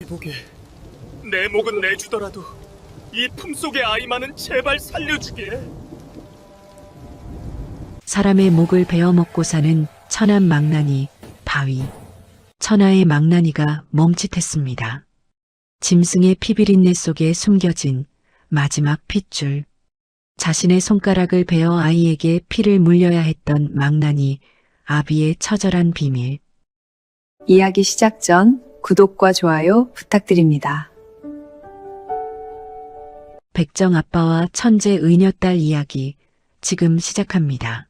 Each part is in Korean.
보게 내 목은 내주더라도 이 품속의 아이만은 제발 살려주게. 사람의 목을 베어먹고 사는 천한 망나니 바위. 천하의 망나니가 멈칫했습니다. 짐승의 피비린내 속에 숨겨진 마지막 핏줄. 자신의 손가락을 베어 아이에게 피를 물려야 했던 망나니 아비의 처절한 비밀. 이야기 시작 전 구독과 좋아요 부탁드립니다. 백정 아빠와 천재 의녀딸 이야기 지금 시작합니다.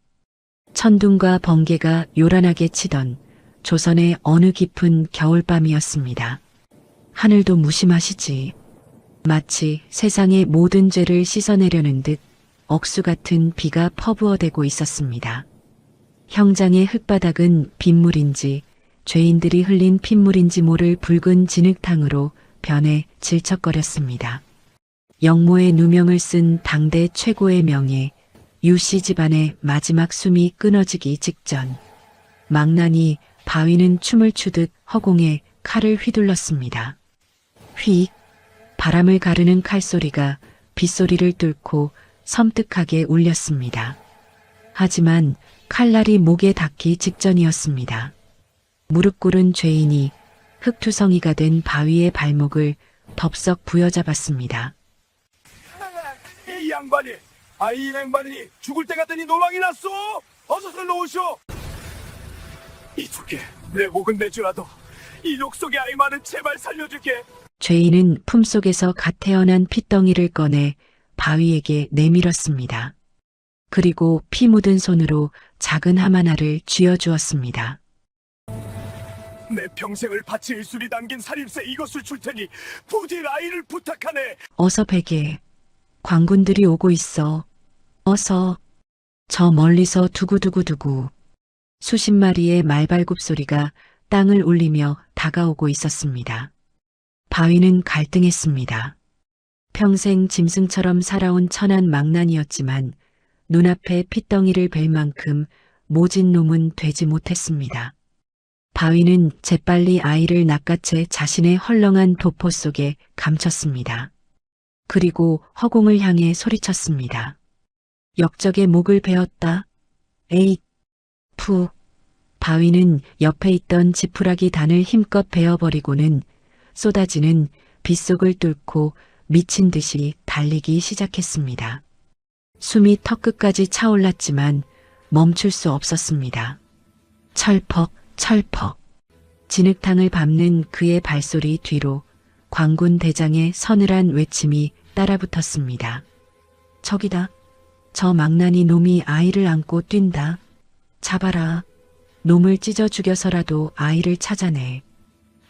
천둥과 번개가 요란하게 치던 조선의 어느 깊은 겨울밤이었습니다. 하늘도 무심하시지. 마치 세상의 모든 죄를 씻어내려는 듯 억수 같은 비가 퍼부어대고 있었습니다. 형장의 흙바닥은 빗물인지 죄인들이 흘린 핏물인지 모를 붉은 진흙탕으로 변해 질척거렸습니다. 영모의 누명을 쓴 당대 최고의 명예 유씨 집안의 마지막 숨이 끊어지기 직전 망나니 바위는 춤을 추듯 허공에 칼을 휘둘렀습니다. 휙! 바람을 가르는 칼소리가 빗소리를 뚫고 섬뜩하게 울렸습니다. 하지만 칼날이 목에 닿기 직전이었습니다. 무릎 꿇은 죄인이 흙투성이가 된 바위의 발목을 덥석 부여잡았습니다. 이 양반이 이 양반이 죽을 때가 되니 노망이 났소. 어서 놓으시오. 이쪽에 내 목은 내주라도 이 욕 속의 아이만은 제발 살려줄게. 죄인은 품속에서 갓 태어난 핏덩이를 꺼내 바위에게 내밀었습니다. 그리고 피 묻은 손으로 작은 함 하나를 쥐어주었습니다. 내 평생을 바칠 술이 담긴 살입새 이것을 줄 테니 부디 아이를 부탁하네. 어서 베게. 광군들이 오고 있어. 어서. 저 멀리서 두구두구두구. 수십 마리의 말발굽 소리가 땅을 울리며 다가오고 있었습니다. 바위는 갈등했습니다. 평생 짐승처럼 살아온 천한 망나니였지만 눈앞에 핏덩이를 벨 만큼 모진 놈은 되지 못했습니다. 바위는 재빨리 아이를 낚아채 자신의 헐렁한 도포 속에 감췄습니다. 그리고 허공을 향해 소리쳤습니다. 역적의 목을 베었다. 에잇! 푸! 바위는 옆에 있던 지푸라기 단을 힘껏 베어버리고는 쏟아지는 빗속을 뚫고 미친 듯이 달리기 시작했습니다. 숨이 턱끝까지 차올랐지만 멈출 수 없었습니다. 철퍽, 철퍽. 진흙탕을 밟는 그의 발소리 뒤로 광군 대장의 서늘한 외침이 따라붙었습니다. 저기다. 저 망나니 놈이 아이를 안고 뛴다. 잡아라. 놈을 찢어 죽여서라도 아이를 찾아내.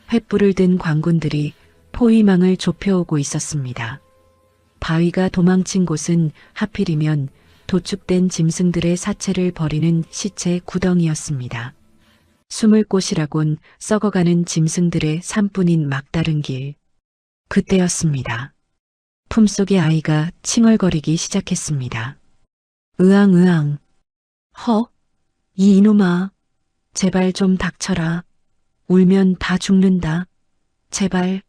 횃불을 든 광군들이 포위망을 좁혀오고 있었습니다. 바위가 도망친 곳은 하필이면 도축된 짐승들의 사체를 버리는 시체 구덩이였습니다. 숨을 곳이라곤 썩어가는 짐승들의 산뿐인 막다른 길. 그때였습니다. 품속의 아이가 칭얼거리기 시작했습니다. 으앙으앙. 허? 이 이놈아. 제발 좀 닥쳐라. 울면 다 죽는다. 제발.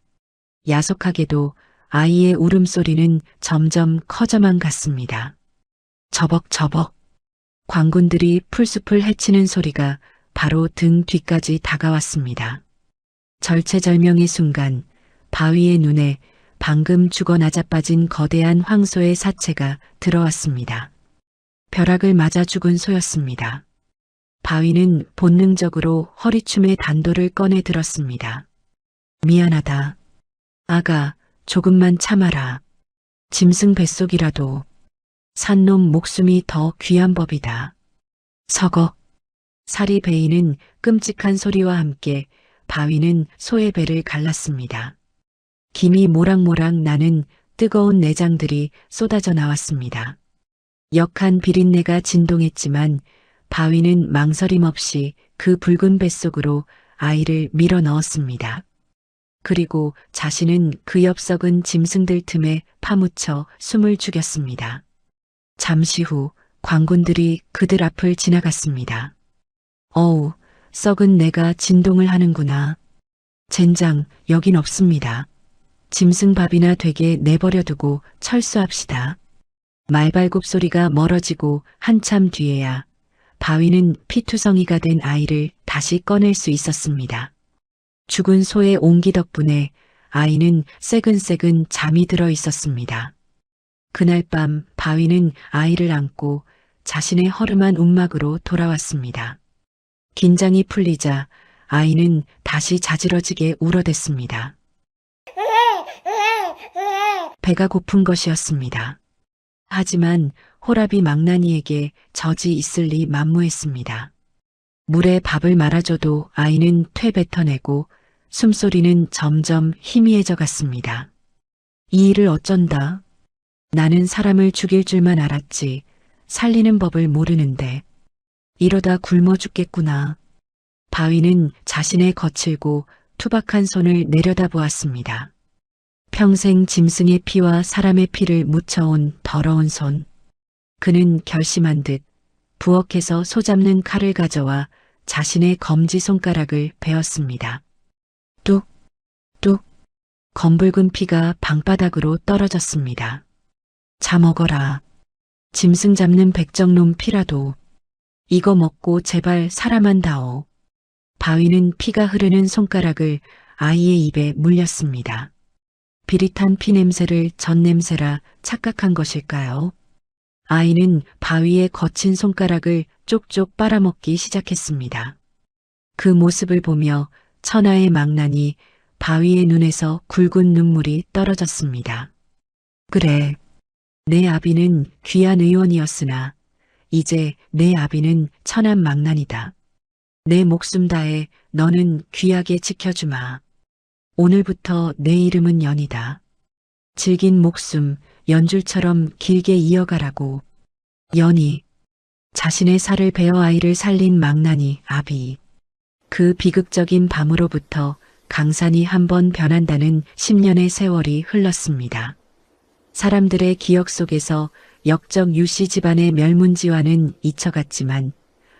야속하게도 아이의 울음소리는 점점 커져만 갔습니다. 저벅저벅. 광군들이 풀숲을 헤치는 소리가 바로 등 뒤까지 다가왔습니다. 절체절명의 순간 바위의 눈에 방금 죽어 나자빠진 거대한 황소의 사체가 들어왔습니다. 벼락을 맞아 죽은 소였습니다. 바위는 본능적으로 허리춤의 단도를 꺼내 들었습니다. 미안하다. 아가, 조금만 참아라. 짐승 뱃속이라도 산놈 목숨이 더 귀한 법이다. 서걱. 살이 베이는 끔찍한 소리와 함께 바위는 소의 배를 갈랐습니다. 김이 모락모락 나는 뜨거운 내장들이 쏟아져 나왔습니다. 역한 비린내가 진동했지만 바위는 망설임 없이 그 붉은 뱃속으로 아이를 밀어 넣었습니다. 그리고 자신은 그 엽썩은 짐승들 틈에 파묻혀 숨을 죽였습니다. 잠시 후 광군들이 그들 앞을 지나갔습니다. 어우, 썩은 내가 진동을 하는구나. 젠장, 여긴 없습니다. 짐승밥이나 되게 내버려두고 철수합시다. 말발굽 소리가 멀어지고 한참 뒤에야 바위는 피투성이가 된 아이를 다시 꺼낼 수 있었습니다. 죽은 소의 옹기 덕분에 아이는 새근새근 잠이 들어 있었습니다. 그날 밤 바위는 아이를 안고 자신의 허름한 움막으로 돌아왔습니다. 긴장이 풀리자 아이는 다시 자지러지게 울어댔습니다. 배가 고픈 것이었습니다. 하지만 호랍이 망나니에게 젖이 있을 리 만무했습니다. 물에 밥을 말아줘도 아이는 퇴 뱉어내고 숨소리는 점점 희미해져 갔습니다. 이 일을 어쩐다. 나는 사람을 죽일 줄만 알았지 살리는 법을 모르는데 이러다 굶어 죽겠구나. 바위는 자신의 거칠고 투박한 손을 내려다보았습니다. 평생 짐승의 피와 사람의 피를 묻혀온 더러운 손. 그는 결심한 듯 부엌에서 소 잡는 칼을 가져와 자신의 검지 손가락을 베었습니다. 뚝, 뚝, 검붉은 피가 방바닥으로 떨어졌습니다. 자 먹어라. 짐승 잡는 백정놈 피라도. 이거 먹고 제발 살아만다오. 바위는 피가 흐르는 손가락을 아이의 입에 물렸습니다. 비릿한 피 냄새를 젖 냄새라 착각한 것일까요? 아이는 바위의 거친 손가락을 쪽쪽 빨아먹기 시작했습니다. 그 모습을 보며 천하의 망나니 바위의 눈에서 굵은 눈물이 떨어졌습니다. 그래, 내 아비는 귀한 의원이었으나 이제 내 아비는 천한 망나니다. 내 목숨 다해 너는 귀하게 지켜주마. 오늘부터 내 이름은 연이다. 질긴 목숨 연줄처럼 길게 이어가라고. 연이, 자신의 살을 베어 아이를 살린 망나니 아비. 그 비극적인 밤으로부터 강산이 한번 변한다는 10년의 세월이 흘렀습니다. 사람들의 기억 속에서 역적 유씨 집안의 멸문지화는 잊혀갔지만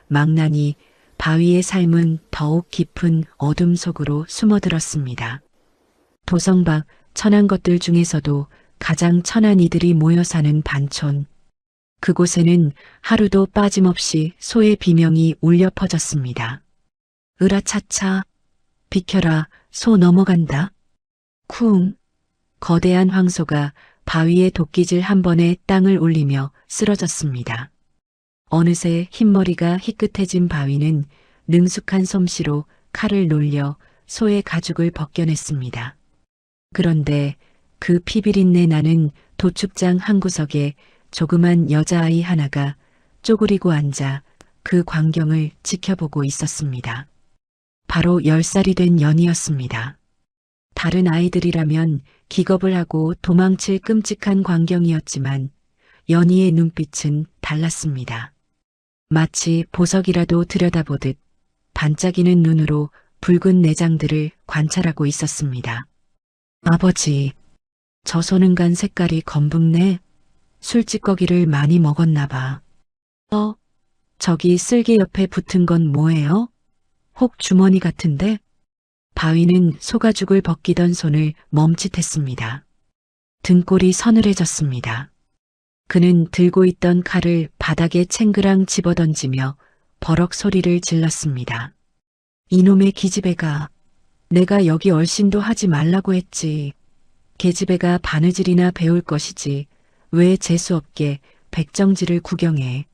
망나니 바위의 삶은 더욱 깊은 어둠 속으로 숨어들었습니다. 도성 밖 천한 것들 중에서도 가장 천한 이들이 모여 사는 반촌. 그곳에는 하루도 빠짐없이 소의 비명이 울려 퍼졌습니다. 으라차차, 비켜라, 소 넘어간다. 쿵, 거대한 황소가 바위의 도끼질 한 번에 땅을 울리며 쓰러졌습니다. 어느새 흰머리가 희끗해진 바위는 능숙한 솜씨로 칼을 놀려 소의 가죽을 벗겨냈습니다. 그런데 그 피비린내 나는 도축장 한 구석에 조그만 여자아이 하나가 쪼그리고 앉아 그 광경을 지켜보고 있었습니다. 바로 10살이 된 연이었습니다. 다른 아이들이라면 기겁을 하고 도망칠 끔찍한 광경이었지만 연희의 눈빛은 달랐습니다. 마치 보석이라도 들여다보듯 반짝이는 눈으로 붉은 내장들을 관찰하고 있었습니다. 아버지, 저 소능간 색깔이 검붉네. 술찌꺼기를 많이 먹었나 봐. 저기 쓸개 옆에 붙은 건 뭐예요? 혹 주머니 같은데? 바위는 소가죽을 벗기던 손을 멈칫했습니다. 등골이 서늘해졌습니다. 그는 들고 있던 칼을 바닥에 챙그랑 집어던지며 버럭 소리를 질렀습니다. 이놈의 기집애가, 내가 여기 얼씬도 하지 말라고 했지. 계집애가 바느질이나 배울 것이지. 왜 재수없게 백정지를 구경해.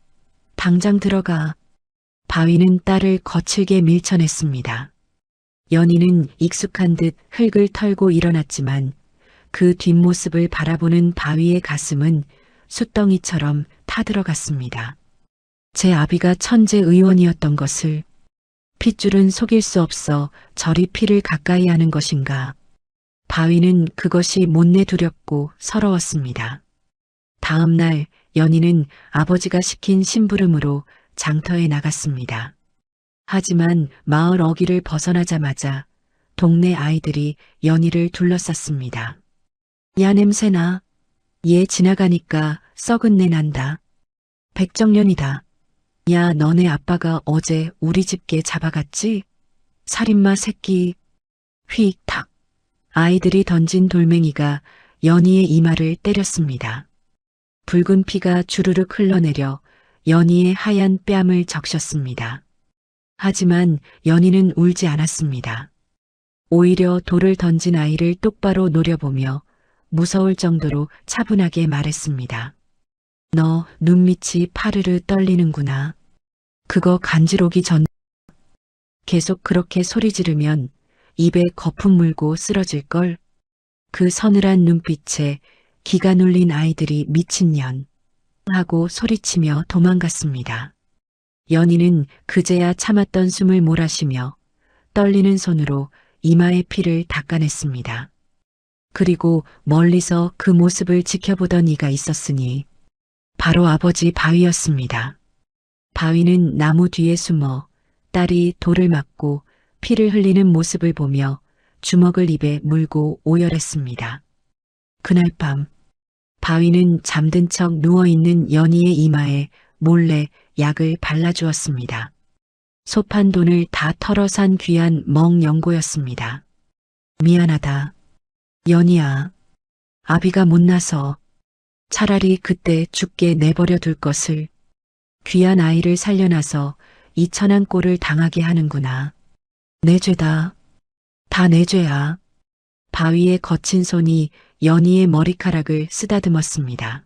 당장 들어가. 바위는 딸을 거칠게 밀쳐냈습니다. 연희는 익숙한 듯 흙을 털고 일어났지만 그 뒷모습을 바라보는 바위의 가슴은 숫덩이처럼 타들어갔습니다. 제 아비가 천재 의원이었던 것을, 핏줄은 속일 수 없어 저리 피를 가까이 하는 것인가. 바위는 그것이 못내 두렵고 서러웠습니다. 다음 날 연희는 아버지가 시킨 심부름으로 장터에 나갔습니다. 하지만 마을 어귀를 벗어나자마자 동네 아이들이 연희를 둘러쌌습니다. 야, 냄새나. 얘 지나가니까 썩은 내 난다. 백정년이다. 야, 너네 아빠가 어제 우리 집 개 잡아갔지? 살인마 새끼. 휙탁. 아이들이 던진 돌멩이가 연희의 이마를 때렸습니다. 붉은 피가 주르륵 흘러내려 연희의 하얀 뺨을 적셨습니다. 하지만 연희는 울지 않았습니다. 오히려 돌을 던진 아이를 똑바로 노려보며 무서울 정도로 차분하게 말했습니다. 너 눈밑이 파르르 떨리는구나. 그거 간지러기 전. 계속 그렇게 소리 지르면 입에 거품 물고 쓰러질걸. 그 서늘한 눈빛에 기가 눌린 아이들이 미친년 하고 소리치며 도망갔습니다. 연희는 그제야 참았던 숨을 몰아쉬며 떨리는 손으로 이마의 피를 닦아냈습니다. 그리고 멀리서 그 모습을 지켜보던 이가 있었으니 바로 아버지 바위였습니다. 바위는 나무 뒤에 숨어 딸이 돌을 맞고 피를 흘리는 모습을 보며 주먹을 입에 물고 오열했습니다. 그날 밤 바위는 잠든 척 누워있는 연희의 이마에 몰래 약을 발라주었습니다. 소판 돈을 다 털어 산 귀한 멍연고였습니다. 미안하다. 연희야. 아비가 못나서 차라리 그때 죽게 내버려 둘 것을. 귀한 아이를 살려놔서 이 천한 꼴을 당하게 하는구나. 내 죄다. 다 내 죄야. 바위의 거친 손이 연희의 머리카락을 쓰다듬었습니다.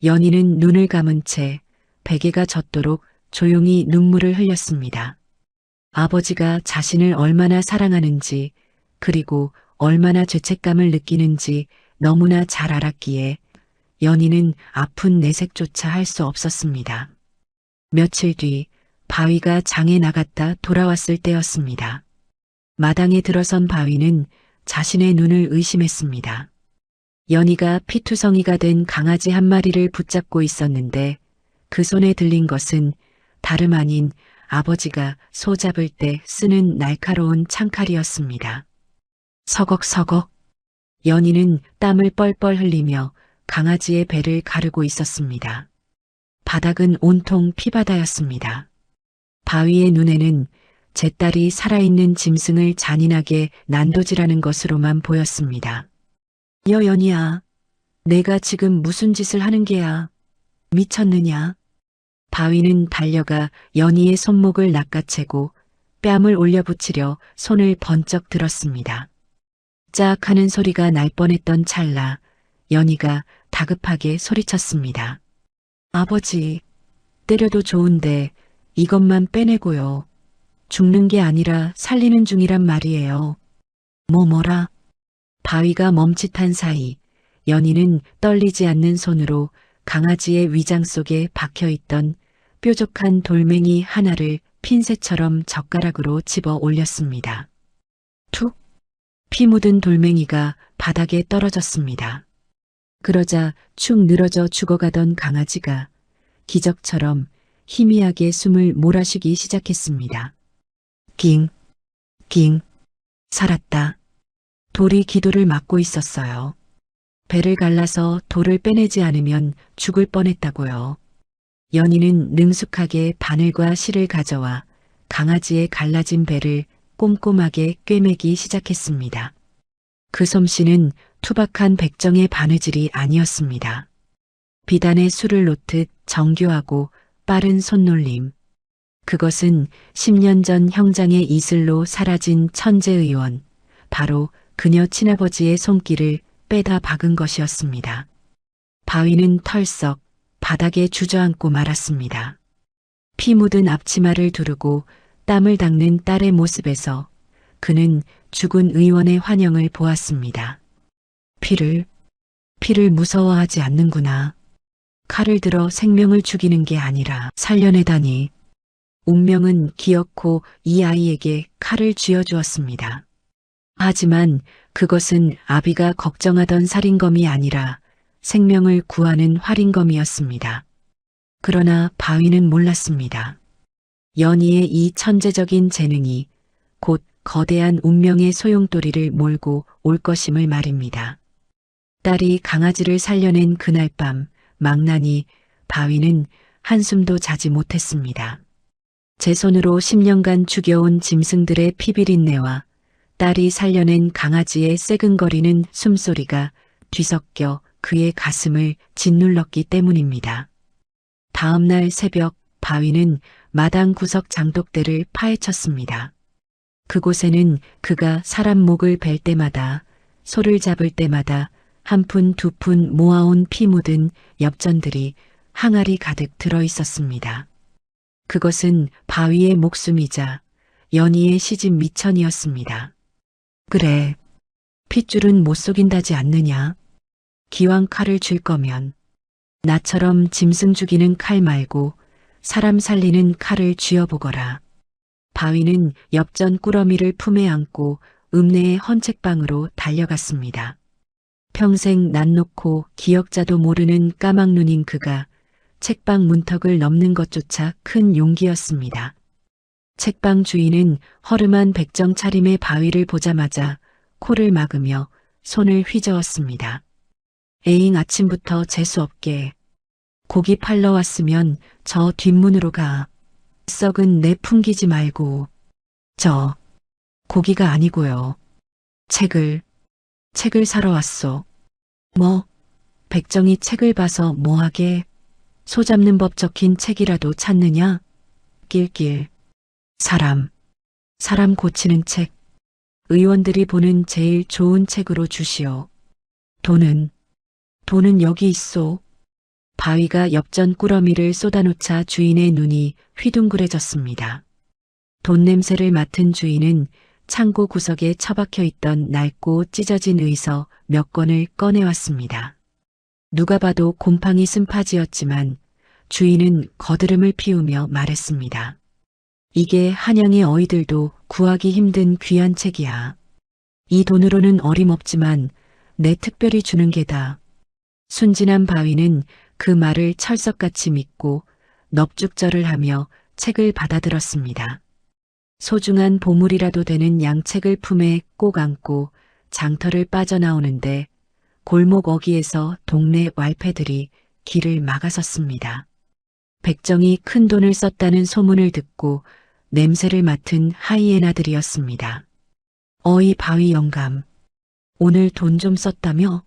연희는 눈을 감은 채 베개가 젖도록 조용히 눈물을 흘렸습니다. 아버지가 자신을 얼마나 사랑하는지 그리고 얼마나 죄책감을 느끼는지 너무나 잘 알았기에 연희는 아픈 내색조차 할 수 없었습니다. 며칠 뒤 바위가 장에 나갔다 돌아왔을 때였습니다. 마당에 들어선 바위는 자신의 눈을 의심했습니다. 연희가 피투성이가 된 강아지 한 마리를 붙잡고 있었는데 그 손에 들린 것은 다름 아닌 아버지가 소 잡을 때 쓰는 날카로운 창칼이었습니다. 서걱서걱. 연희는 땀을 뻘뻘 흘리며 강아지의 배를 가르고 있었습니다. 바닥은 온통 피바다였습니다. 바위의 눈에는 제 딸이 살아있는 짐승을 잔인하게 난도질하는 것으로만 보였습니다. 연희야, 내가 지금 무슨 짓을 하는 게야? 미쳤느냐? 바위는 달려가 연희의 손목을 낚아채고 뺨을 올려붙이려 손을 번쩍 들었습니다. 짝 하는 소리가 날 뻔했던 찰나 연희가 다급하게 소리쳤습니다. 아버지, 때려도 좋은데 이것만 빼내고요. 죽는 게 아니라 살리는 중이란 말이에요. 뭐라? 바위가 멈칫한 사이 연희는 떨리지 않는 손으로 강아지의 위장 속에 박혀있던 뾰족한 돌멩이 하나를 핀셋처럼 젓가락으로 집어 올렸습니다. 툭! 피 묻은 돌멩이가 바닥에 떨어졌습니다. 그러자 축 늘어져 죽어가던 강아지가 기적처럼 희미하게 숨을 몰아쉬기 시작했습니다. 깅, 깅, 살았다. 돌이 기도를 막고 있었어요. 배를 갈라서 돌을 빼내지 않으면 죽을 뻔했다고요. 연희는 능숙하게 바늘과 실을 가져와 강아지의 갈라진 배를 꼼꼼하게 꿰매기 시작했습니다. 그 솜씨는 투박한 백정의 바느질이 아니었습니다. 비단에 술을 놓듯 정교하고 빠른 손놀림. 그것은 10년 전 형장의 이슬로 사라진 천재의원, 바로 그녀 친아버지의 손길을 빼다 박은 것이었습니다. 바위는 털썩 바닥에 주저앉고 말았습니다. 피 묻은 앞치마를 두르고 땀을 닦는 딸의 모습에서 그는 죽은 의원의 환영을 보았습니다. 피를 무서워하지 않는구나. 칼을 들어 생명을 죽이는 게 아니라 살려내다니. 운명은 기어코 이 아이에게 칼을 쥐어주었습니다. 하지만 그것은 아비가 걱정하던 살인검이 아니라 생명을 구하는 활인검이었습니다. 그러나 바위는 몰랐습니다. 연희의 이 천재적인 재능이 곧 거대한 운명의 소용돌이를 몰고 올 것임을 말입니다. 딸이 강아지를 살려낸 그날 밤 망나니 바위는 한숨도 자지 못했습니다. 제 손으로 10년간 죽여온 짐승들의 피비린내와 딸이 살려낸 강아지의 새근거리는 숨소리가 뒤섞여 그의 가슴을 짓눌렀기 때문입니다. 다음 날 새벽 바위는 마당 구석 장독대를 파헤쳤습니다. 그곳에는 그가 사람 목을 벨 때마다, 소를 잡을 때마다 한 푼 두 푼 모아온 피 묻은 엽전들이 항아리 가득 들어 있었습니다. 그것은 바위의 목숨이자 연희의 시집 미천이었습니다. 그래, 핏줄은 못 속인다지 않느냐. 기왕 칼을 쥘 거면 나처럼 짐승 죽이는 칼 말고 사람 살리는 칼을 쥐어보거라. 바위는 엽전 꾸러미를 품에 안고 읍내의 헌책방으로 달려갔습니다. 평생 낯 놓고 기역자도 모르는 까막눈인 그가 책방 문턱을 넘는 것조차 큰 용기였습니다. 책방 주인은 허름한 백정 차림의 바위를 보자마자 코를 막으며 손을 휘저었습니다. 에잉, 아침부터 재수없게. 고기 팔러 왔으면 저 뒷문으로 가. 썩은 내 풍기지 말고. 저 고기가 아니고요. 책을 사러 왔소. 뭐? 백정이 책을 봐서 뭐하게? 소 잡는 법 적힌 책이라도 찾느냐? 낄낄. 사람 고치는 책. 의원들이 보는 제일 좋은 책으로 주시오. 돈은 여기 있소. 바위가 엽전 꾸러미를 쏟아놓자 주인의 눈이 휘둥그레졌습니다. 돈 냄새를 맡은 주인은 창고 구석에 처박혀 있던 낡고 찢어진 의서 몇 권을 꺼내왔습니다. 누가 봐도 곰팡이 쓴 파지였지만 주인은 거드름을 피우며 말했습니다. 이게 한양의 어이들도 구하기 힘든 귀한 책이야. 이 돈으로는 어림없지만 내 특별히 주는 게다. 순진한 바위는 그 말을 철석같이 믿고 넙죽절을 하며 책을 받아들었습니다. 소중한 보물이라도 되는 양책을 품에 꼭 안고 장터를 빠져나오는데 골목 어귀에서 동네 왈패들이 길을 막아섰습니다. 백정이 큰 돈을 썼다는 소문을 듣고 냄새를 맡은 하이에나들이었습니다. 어이 바위 영감, 오늘 돈 좀 썼다며?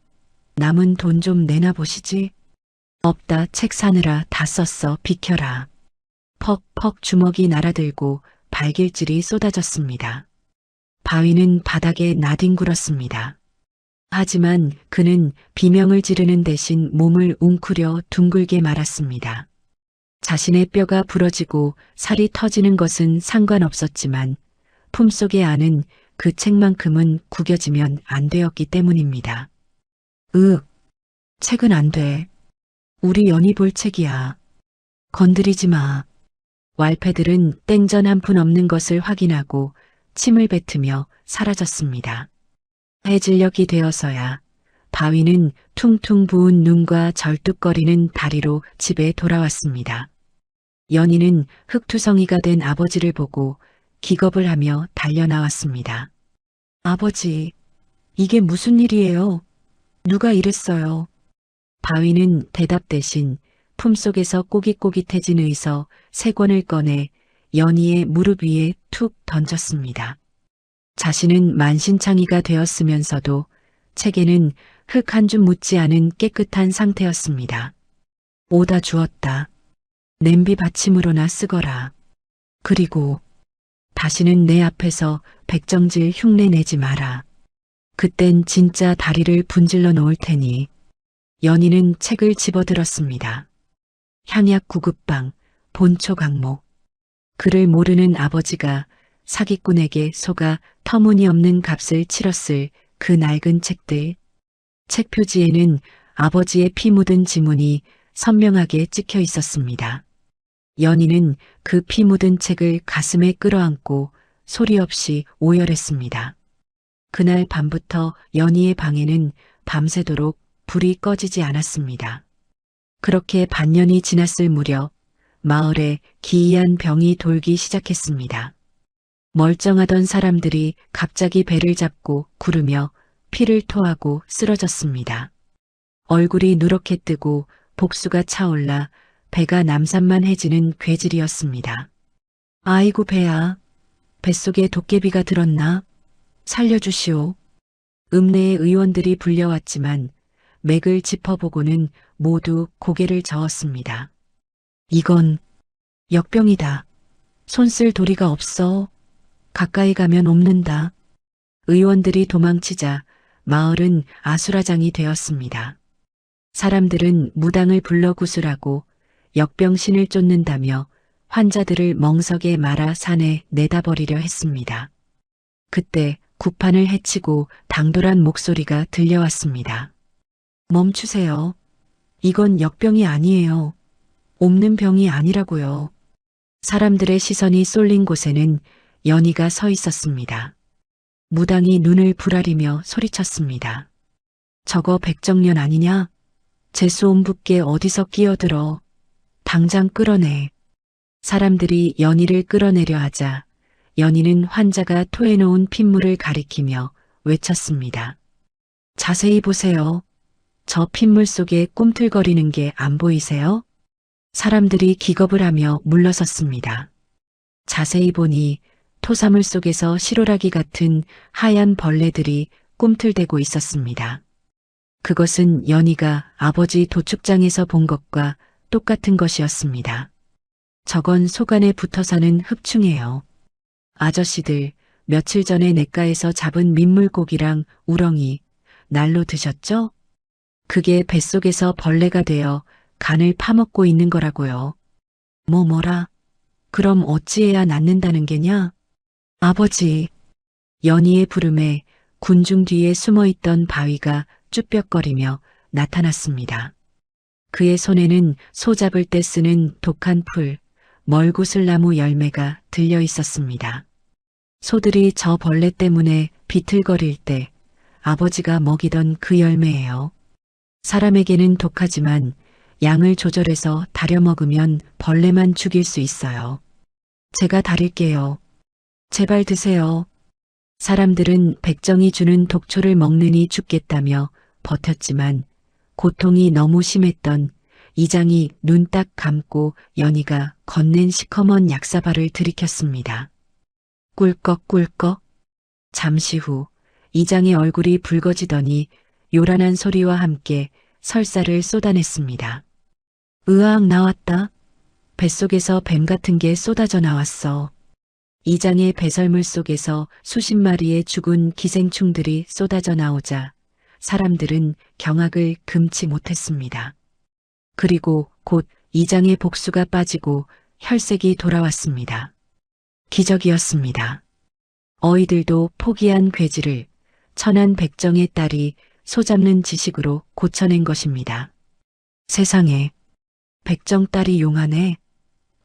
남은 돈 좀 내나 보시지. 없다, 책 사느라 다 썼어, 비켜라. 퍽퍽 주먹이 날아들고 발길질이 쏟아졌습니다. 바위는 바닥에 나뒹굴었습니다. 하지만 그는 비명을 지르는 대신 몸을 웅크려 둥글게 말았습니다. 자신의 뼈가 부러지고 살이 터지는 것은 상관없었지만 품속에 아는 그 책만큼은 구겨지면 안 되었기 때문입니다. 책은 안 돼. 우리 연희 볼 책이야. 건드리지 마. 왈패들은 땡전 한 푼 없는 것을 확인하고 침을 뱉으며 사라졌습니다. 해질녘이 되어서야 바위는 퉁퉁 부은 눈과 절뚝거리는 다리로 집에 돌아왔습니다. 연희는 흙투성이가 된 아버지를 보고 기겁을 하며 달려나왔습니다. 아버지, 이게 무슨 일이에요? 누가 이랬어요? 바위는 대답 대신 품속에서 꼬깃꼬깃해진 의서 3권을 꺼내 연희의 무릎 위에 툭 던졌습니다. 자신은 만신창이가 되었으면서도 책에는 흙 한 줌 묻지 않은 깨끗한 상태였습니다. 오다 주었다. 냄비 받침으로나 쓰거라. 그리고 다시는 내 앞에서 백정질 흉내 내지 마라. 그땐 진짜 다리를 분질러 놓을 테니. 연희는 책을 집어들었습니다. 향약 구급방, 본초 강목. 그를 모르는 아버지가 사기꾼에게 속아 터무니없는 값을 치렀을 그 낡은 책들. 책 표지에는 아버지의 피 묻은 지문이 선명하게 찍혀 있었습니다. 연희는 그 피 묻은 책을 가슴에 끌어안고 소리 없이 오열했습니다. 그날 밤부터 연희의 방에는 밤새도록 불이 꺼지지 않았습니다. 그렇게 반년이 지났을 무렵 마을에 기이한 병이 돌기 시작했습니다. 멀쩡하던 사람들이 갑자기 배를 잡고 구르며 피를 토하고 쓰러졌습니다. 얼굴이 누렇게 뜨고 복수가 차올라 배가 남산만해지는 괴질이었습니다. 아이고 배야, 뱃속에 도깨비가 들었나? 살려주시오. 읍내의 의원들이 불려왔지만 맥을 짚어보고는 모두 고개를 저었습니다. 이건 역병이다. 손쓸 도리가 없어. 가까이 가면 옵는다. 의원들이 도망치자 마을은 아수라장이 되었습니다. 사람들은 무당을 불러 구술하고 역병신을 쫓는다며 환자들을 멍석에 말아 산에 내다버리려 했습니다. 그때 구판을 헤치고 당돌한 목소리가 들려왔습니다. 멈추세요. 이건 역병이 아니에요. 옮는 병이 아니라고요. 사람들의 시선이 쏠린 곳에는 연희가 서 있었습니다. 무당이 눈을 부라리며 소리쳤습니다. 저거 백정년 아니냐? 재수옴붓게 어디서 끼어들어. 당장 끌어내. 사람들이 연희를 끌어내려 하자 연희는 환자가 토해놓은 핏물을 가리키며 외쳤습니다. 자세히 보세요. 저 핏물 속에 꿈틀거리는 게 안 보이세요? 사람들이 기겁을 하며 물러섰습니다. 자세히 보니 토사물 속에서 시로라기 같은 하얀 벌레들이 꿈틀대고 있었습니다. 그것은 연희가 아버지 도축장에서 본 것과 똑같은 것이었습니다. 저건 속안에 붙어 사는 흡충이에요. 아저씨들, 며칠 전에 냇가에서 잡은 민물고기랑 우렁이, 날로 드셨죠? 그게 뱃속에서 벌레가 되어 간을 파먹고 있는 거라고요. 뭐라? 그럼 어찌해야 낫는다는 게냐? 아버지. 연희의 부름에 군중 뒤에 숨어있던 바위가 쭈뼛거리며 나타났습니다. 그의 손에는 소 잡을 때 쓰는 독한 풀, 멀구슬나무 열매가 들려 있었습니다. 소들이 저 벌레 때문에 비틀거릴 때 아버지가 먹이던 그 열매예요. 사람에게는 독하지만 양을 조절해서 다려 먹으면 벌레만 죽일 수 있어요. 제가 다릴게요. 제발 드세요. 사람들은 백정이 주는 독초를 먹느니 죽겠다며 버텼지만 고통이 너무 심했던 이장이 눈 딱 감고 연희가 건넨 시커먼 약사발을 들이켰습니다. 꿀꺽꿀꺽. 잠시 후 이장의 얼굴이 붉어지더니 요란한 소리와 함께 설사를 쏟아냈습니다. 으악 나왔다. 뱃속에서 뱀 같은 게 쏟아져 나왔어. 이장의 배설물 속에서 수십 마리의 죽은 기생충들이 쏟아져 나오자 사람들은 경악을 금치 못했습니다. 그리고 곧 이장의 복수가 빠지고 혈색이 돌아왔습니다. 기적이었습니다. 어이들도 포기한 괴지를 천한 백정의 딸이 소잡는 지식으로 고쳐낸 것입니다. 세상에, 백정 딸이 용하네.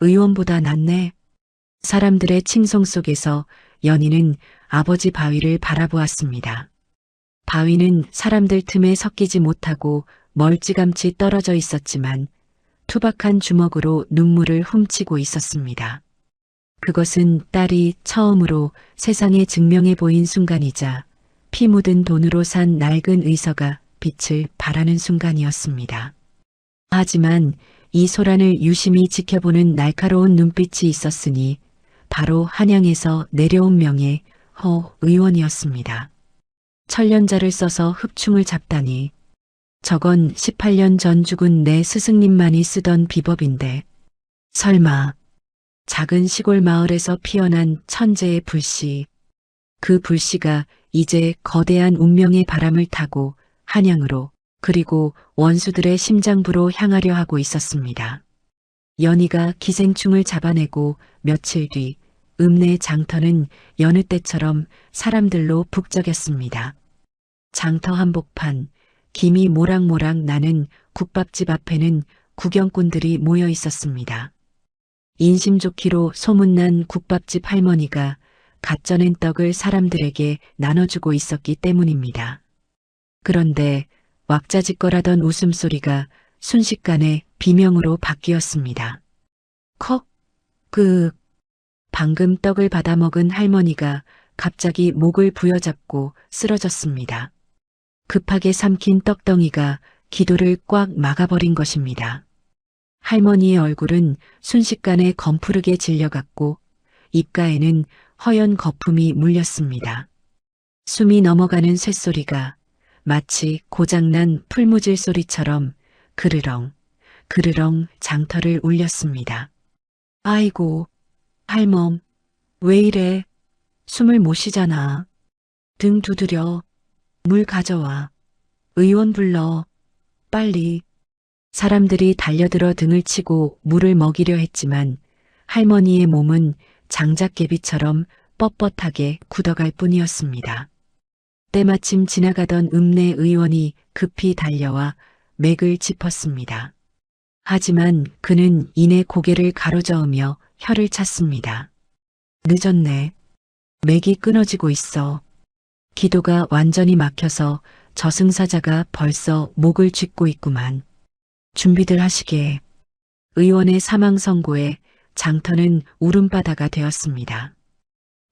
의원보다 낫네. 사람들의 칭송 속에서 연희는 아버지 바위를 바라보았습니다. 바위는 사람들 틈에 섞이지 못하고 멀찌감치 떨어져 있었지만 투박한 주먹으로 눈물을 훔치고 있었습니다. 그것은 딸이 처음으로 세상에 증명해 보인 순간이자 피 묻은 돈으로 산 낡은 의서가 빛을 발하는 순간이었습니다. 하지만 이 소란을 유심히 지켜보는 날카로운 눈빛이 있었으니 바로 한양에서 내려온 명예 허 의원이었습니다. 천련자를 써서 흡충을 잡다니 저건 18년 전 죽은 내 스승님만이 쓰던 비법인데 설마 작은 시골 마을에서 피어난 천재의 불씨, 그 불씨가 이제 거대한 운명의 바람을 타고 한양으로 그리고 원수들의 심장부로 향하려 하고 있었습니다. 연희가 기생충을 잡아내고 며칠 뒤 읍내 장터는 여느 때처럼 사람들로 북적였습니다. 장터 한복판, 김이 모락모락 나는 국밥집 앞에는 구경꾼들이 모여 있었습니다. 인심 좋기로 소문난 국밥집 할머니가 갓 쪄낸 떡을 사람들에게 나눠주고 있었기 때문입니다. 그런데 왁자지껄하던 웃음소리가 순식간에 비명으로 바뀌었습니다. 컥, 방금 떡을 받아먹은 할머니가 갑자기 목을 부여잡고 쓰러졌습니다. 급하게 삼킨 떡덩이가 기도를 꽉 막아버린 것입니다. 할머니의 얼굴은 순식간에 검푸르게 질려갔고 입가에는 허연 거품이 물렸습니다. 숨이 넘어가는 쇳소리가 마치 고장난 풀무질 소리처럼 그르렁, 그르렁 장터를 울렸습니다. 아이고, 할멈, 왜 이래? 숨을 못 쉬잖아. 등 두드려. 물 가져와. 의원 불러. 빨리. 사람들이 달려들어 등을 치고 물을 먹이려 했지만 할머니의 몸은 장작개비처럼 뻣뻣하게 굳어갈 뿐이었습니다. 때마침 지나가던 읍내 의원이 급히 달려와 맥을 짚었습니다. 하지만 그는 이내 고개를 가로저으며 혀를 찼습니다. 늦었네. 맥이 끊어지고 있어. 기도가 완전히 막혀서 저승사자가 벌써 목을 쥐고 있구만. 준비들 하시게. 의원의 사망 선고에 장터는 울음바다가 되었습니다.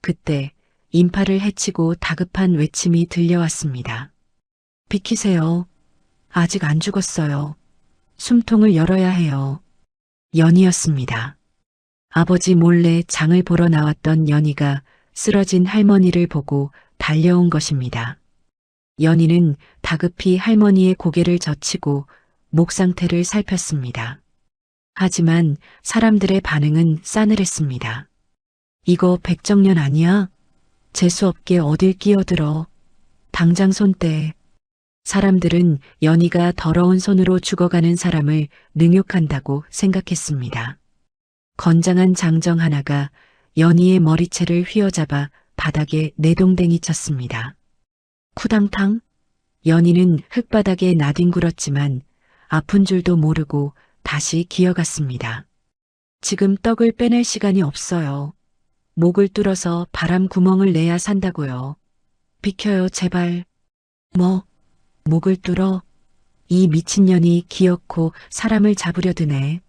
그때 인파를 헤치고 다급한 외침이 들려왔습니다. 비키세요. 아직 안 죽었어요. 숨통을 열어야 해요. 연희였습니다. 아버지 몰래 장을 보러 나왔던 연희가 쓰러진 할머니를 보고 달려온 것입니다. 연희는 다급히 할머니의 고개를 젖히고 목 상태를 살폈습니다. 하지만 사람들의 반응은 싸늘했습니다. 이거 백정년 아니야? 재수없게 어딜 끼어들어. 당장 손 떼. 사람들은 연희가 더러운 손으로 죽어가는 사람을 능욕한다고 생각했습니다. 건장한 장정 하나가 연희의 머리채를 휘어잡아 바닥에 내동댕이 쳤습니다. 쿠당탕? 연희는 흙바닥에 나뒹굴었지만 아픈 줄도 모르고 다시 기어갔습니다. 지금 떡을 빼낼 시간이 없어요. 목을 뚫어서 바람 구멍을 내야 산다고요. 비켜요, 제발. 뭐? 목을 뚫어? 이 미친년이 기어코 사람을 잡으려 드네.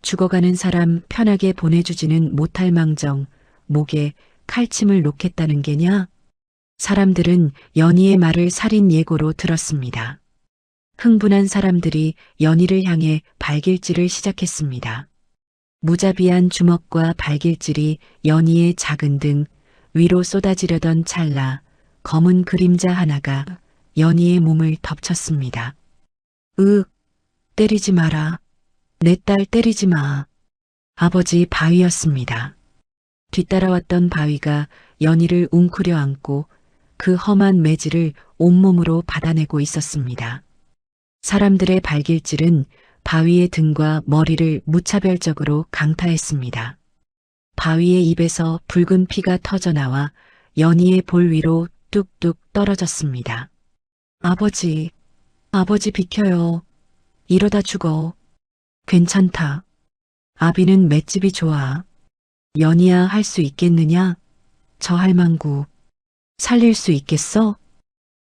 죽어가는 사람 편하게 보내주지는 못할 망정 목에 칼침을 놓겠다는 게냐? 사람들은 연희의 말을 살인 예고로 들었습니다. 흥분한 사람들이 연희를 향해 발길질을 시작했습니다. 무자비한 주먹과 발길질이 연희의 작은 등 위로 쏟아지려던 찰나 검은 그림자 하나가 연희의 몸을 덮쳤습니다. 때리지 마라. 내 딸 때리지 마. 아버지 바위였습니다. 뒤따라왔던 바위가 연희를 웅크려 안고 그 험한 매질을 온몸으로 받아내고 있었습니다. 사람들의 발길질은 바위의 등과 머리를 무차별적으로 강타했습니다. 바위의 입에서 붉은 피가 터져나와 연희의 볼 위로 뚝뚝 떨어졌습니다. 아버지 비켜요. 이러다 죽어. 괜찮다. 아비는 맷집이 좋아. 연희야 할 수 있겠느냐? 저 할망구. 살릴 수 있겠어?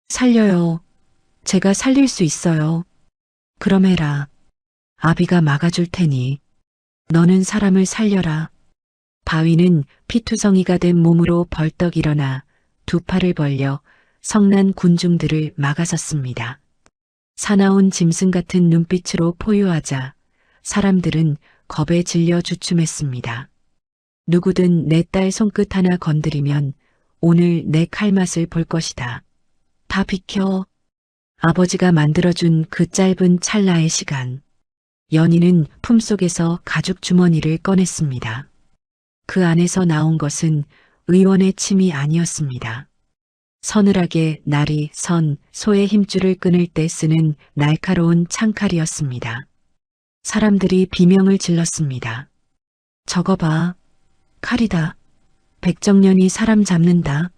살려요. 제가 살릴 수 있어요. 그럼 해라. 아비가 막아줄 테니. 너는 사람을 살려라. 바위는 피투성이가 된 몸으로 벌떡 일어나 두 팔을 벌려 성난 군중들을 막아섰습니다. 사나운 짐승 같은 눈빛으로 포효하자 사람들은 겁에 질려 주춤했습니다. 누구든 내 딸 손끝 하나 건드리면 오늘 내 칼맛을 볼 것이다. 다 비켜. 아버지가 만들어준 그 짧은 찰나의 시간. 연희는 품속에서 가죽 주머니를 꺼냈습니다. 그 안에서 나온 것은 의원의 침이 아니었습니다. 서늘하게 날이 선 소의 힘줄을 끊을 때 쓰는 날카로운 창칼이었습니다. 사람들이 비명을 질렀습니다. 저거 봐. 칼이다. 백정년이 사람 잡는다.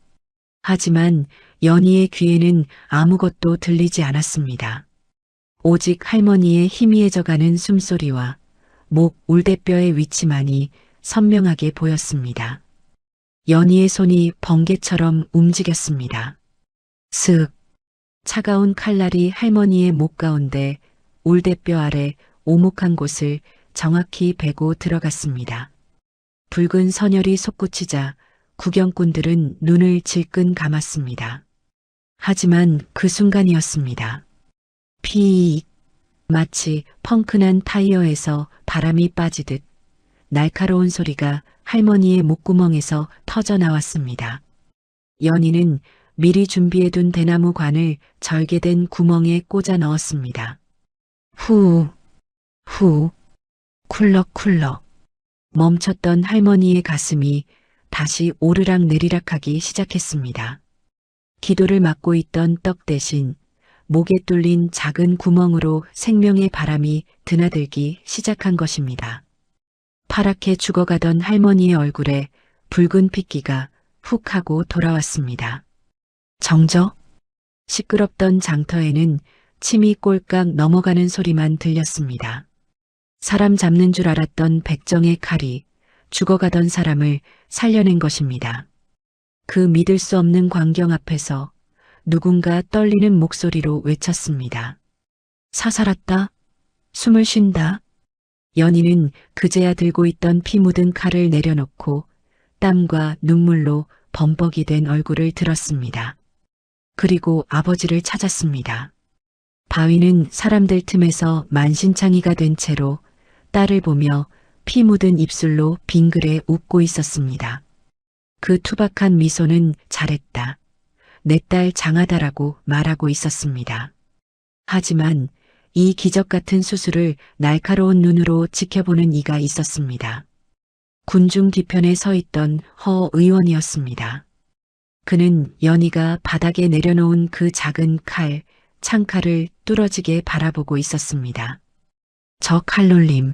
하지만 연희의 귀에는 아무것도 들리지 않았습니다. 오직 할머니의 희미해져가는 숨소리와 목 울대뼈의 위치만이 선명하게 보였습니다. 연희의 손이 번개처럼 움직였습니다. 슥. 차가운 칼날이 할머니의 목 가운데 울대뼈 아래 오목한 곳을 정확히 베고 들어갔습니다. 붉은 선혈이 솟구치자 구경꾼들은 눈을 질끈 감았습니다. 하지만 그 순간이었습니다. 피익. 마치 펑크난 타이어에서 바람이 빠지듯 날카로운 소리가 할머니의 목구멍에서 터져 나왔습니다. 연희는 미리 준비해둔 대나무 관을 절개된 구멍에 꽂아 넣었습니다. 후, 후, 쿨럭쿨럭. 멈췄던 할머니의 가슴이 다시 오르락 내리락하기 시작했습니다. 기도를 막고 있던 떡 대신 목에 뚫린 작은 구멍으로 생명의 바람이 드나들기 시작한 것입니다. 파랗게 죽어가던 할머니의 얼굴에 붉은 핏기가 훅 하고 돌아왔습니다. 정적? 시끄럽던 장터에는 침이 꼴깍 넘어가는 소리만 들렸습니다. 사람 잡는 줄 알았던 백정의 칼이 죽어가던 사람을 살려낸 것입니다. 그 믿을 수 없는 광경 앞에서 누군가 떨리는 목소리로 외쳤습니다. 사살았다. 숨을 쉰다. 연희는 그제야 들고 있던 피 묻은 칼을 내려놓고 땀과 눈물로 범벅이 된 얼굴을 들었습니다. 그리고 아버지를 찾았습니다. 바위는 사람들 틈에서 만신창이가 된 채로 딸을 보며 피 묻은 입술로 빙그레 웃고 있었습니다. 그 투박한 미소는 잘했다. 내 딸 장하다라고 말하고 있었습니다. 하지만 이 기적 같은 수술을 날카로운 눈으로 지켜보는 이가 있었습니다. 군중 뒤편에 서 있던 허 의원이었습니다. 그는 연희가 바닥에 내려놓은 그 작은 칼, 창칼을 뚫어지게 바라보고 있었습니다. 저 칼놀림,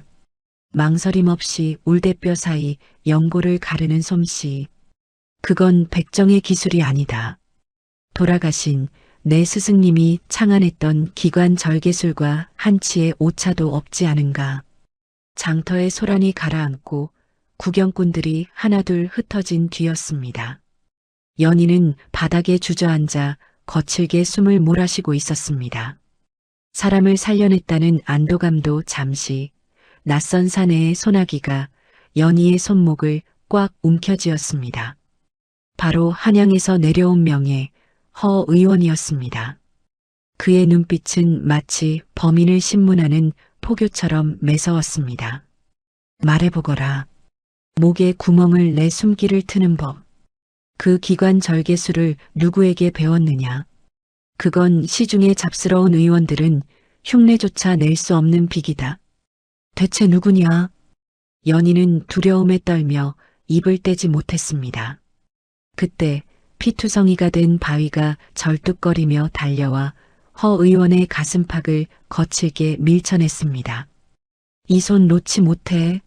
망설임 없이 울대뼈 사이 연골을 가르는 솜씨. 그건 백정의 기술이 아니다. 돌아가신 내 스승님이 창안했던 기관 절개술과 한치의 오차도 없지 않은가. 장터에 소란이 가라앉고 구경꾼들이 하나둘 흩어진 뒤였습니다. 연희는 바닥에 주저앉아 거칠게 숨을 몰아쉬고 있었습니다. 사람을 살려냈다는 안도감도 잠시, 낯선 사내의 소나기가 연희의 손목을 꽉 움켜쥐었습니다. 바로 한양에서 내려온 명예, 허 의원이었습니다. 그의 눈빛은 마치 범인을 신문하는 포교처럼 매서웠습니다. 말해보거라. 목에 구멍을 내 숨기를 트는 법. 그 기관 절개술을 누구에게 배웠느냐. 그건 시중의 잡스러운 의원들은 흉내조차 낼 수 없는 빅이다. 대체 누구냐? 연희는 두려움에 떨며 입을 떼지 못했습니다. 그때 피투성이가 된 바위가 절뚝거리며 달려와 허 의원의 가슴팍을 거칠게 밀쳐냈습니다. 이 손 놓지 못해.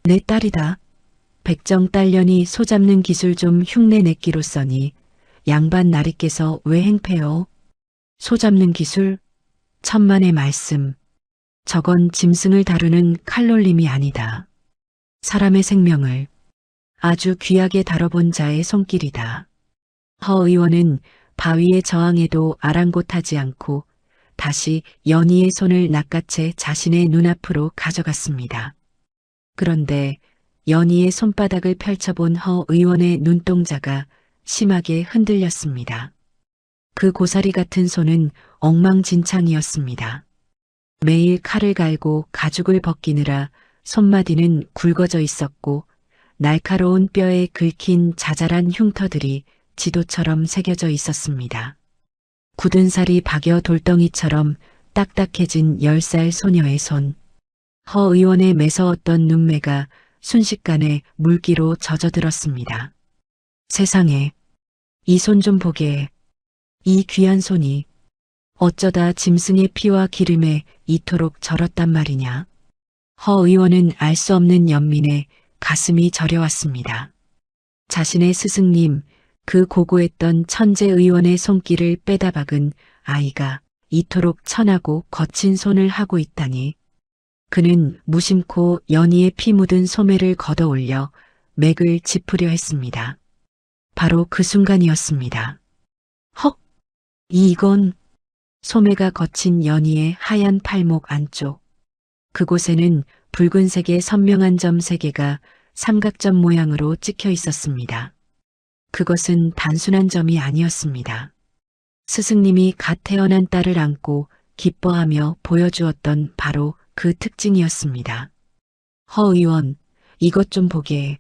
내 딸이다. 백정 딸년이 소잡는 기술 좀 흉내내기로써니 양반 나리께서 왜 행패요? 소잡는 기술? 천만의 말씀. 저건 짐승을 다루는 칼놀림이 아니다. 사람의 생명을 아주 귀하게 다뤄본 자의 손길이다. 허 의원은 바위에 저항해도 아랑곳하지 않고 다시 연희의 손을 낚아채 자신의 눈앞으로 가져갔습니다. 그런데 연희의 손바닥을 펼쳐본 허 의원의 눈동자가 심하게 흔들렸습니다. 그 고사리 같은 손은 엉망진창이었습니다. 매일 칼을 갈고 가죽을 벗기느라 손마디는 굵어져 있었고 날카로운 뼈에 긁힌 자잘한 흉터들이 지도처럼 새겨져 있었습니다. 굳은 살이 박여 돌덩이처럼 딱딱해진 10살 소녀의 손. 허 의원의 매서웠던 눈매가 순식간에 물기로 젖어들었습니다. 세상에, 이 손 좀 보게. 이 귀한 손이 어쩌다 짐승의 피와 기름에 이토록 절었단 말이냐. 허 의원은 알 수 없는 연민에 가슴이 저려왔습니다. 자신의 스승님, 그 고고했던 천재 의원의 손길을 빼다 박은 아이가 이토록 천하고 거친 손을 하고 있다니. 그는 무심코 연희의 피 묻은 소매를 걷어올려 맥을 짚으려 했습니다. 바로 그 순간이었습니다. 헉! 이건 소매가 거친 연희의 하얀 팔목 안쪽. 그곳에는 붉은색의 선명한 점 3개가 삼각점 모양으로 찍혀 있었습니다. 그것은 단순한 점이 아니었습니다. 스승님이 갓 태어난 딸을 안고 기뻐하며 보여주었던 바로 그 특징이었습니다. 허 의원, 이것 좀 보게.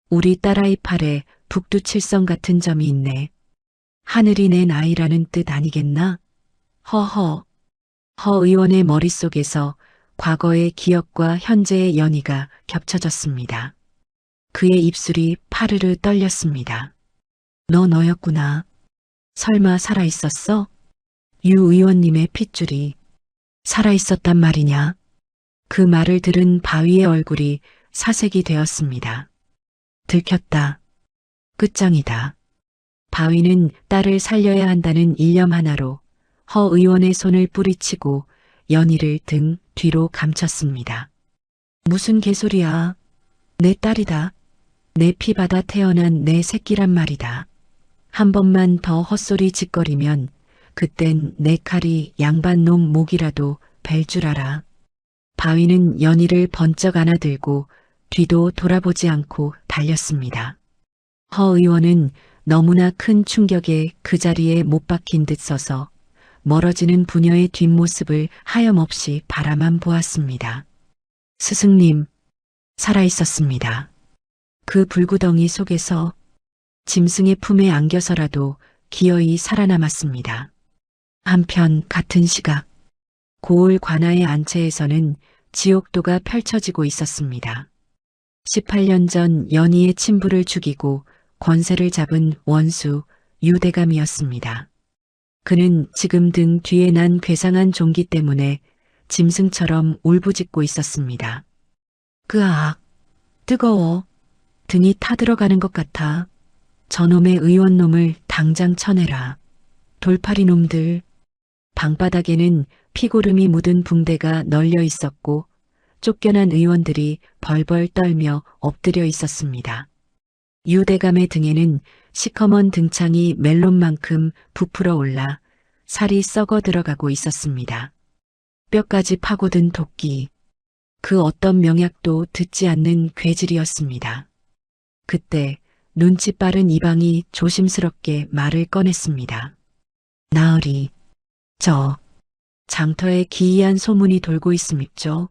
우리 딸아이 팔에 북두칠성 같은 점이 있네. 하늘이 낸 아이라는 뜻 아니겠나? 허허. 허 의원의 머릿속에서 과거의 기억과 현재의 연희가 겹쳐졌습니다. 그의 입술이 파르르 떨렸습니다. 너였구나. 설마 살아있었어? 유 의원님의 핏줄이 살아있었단 말이냐? 그 말을 들은 바위의 얼굴이 사색이 되었습니다. 들켰다. 끝장이다. 바위는 딸을 살려야 한다는 일념 하나로 허 의원의 손을 뿌리치고 연희를 등 뒤로 감췄습니다. 무슨 개소리야. 내 딸이다. 내 피 받아 태어난 내 새끼란 말이다. 한 번만 더 헛소리 짓거리면 그땐 내 칼이 양반놈 목이라도 벨 줄 알아. 바위는 연희를 번쩍 안아들고 뒤도 돌아보지 않고 달렸습니다. 허 의원은 너무나 큰 충격에 그 자리에 못 박힌 듯 서서 멀어지는 부녀의 뒷모습을 하염없이 바라만 보았습니다. 스승님, 살아있었습니다. 그 불구덩이 속에서 짐승의 품에 안겨서라도 기어이 살아남았습니다. 한편 같은 시각, 고을 관아의 안채에서는 지옥도가 펼쳐지고 있었습니다. 18년 전 연희의 친부를 죽이고 권세를 잡은 원수 유대감이었습니다. 그는 지금 등 뒤에 난 괴상한 종기 때문에 짐승처럼 울부짖고 있었습니다. 으악, 뜨거워. 등이 타들어가는 것 같아. 저놈의 의원놈을 당장 쳐내라. 돌팔이 놈들. 방바닥에는 피고름이 묻은 붕대가 널려 있었고 쫓겨난 의원들이 벌벌 떨며 엎드려 있었습니다. 유대감의 등에는 시커먼 등창이 멜론만큼 부풀어 올라 살이 썩어 들어가고 있었습니다. 뼈까지 파고든 도끼. 그 어떤 명약도 듣지 않는 괴질이었습니다. 그때 눈치 빠른 이방이 조심스럽게 말을 꺼냈습니다. 나으리, 저 장터에 기이한 소문이 돌고 있음입죠.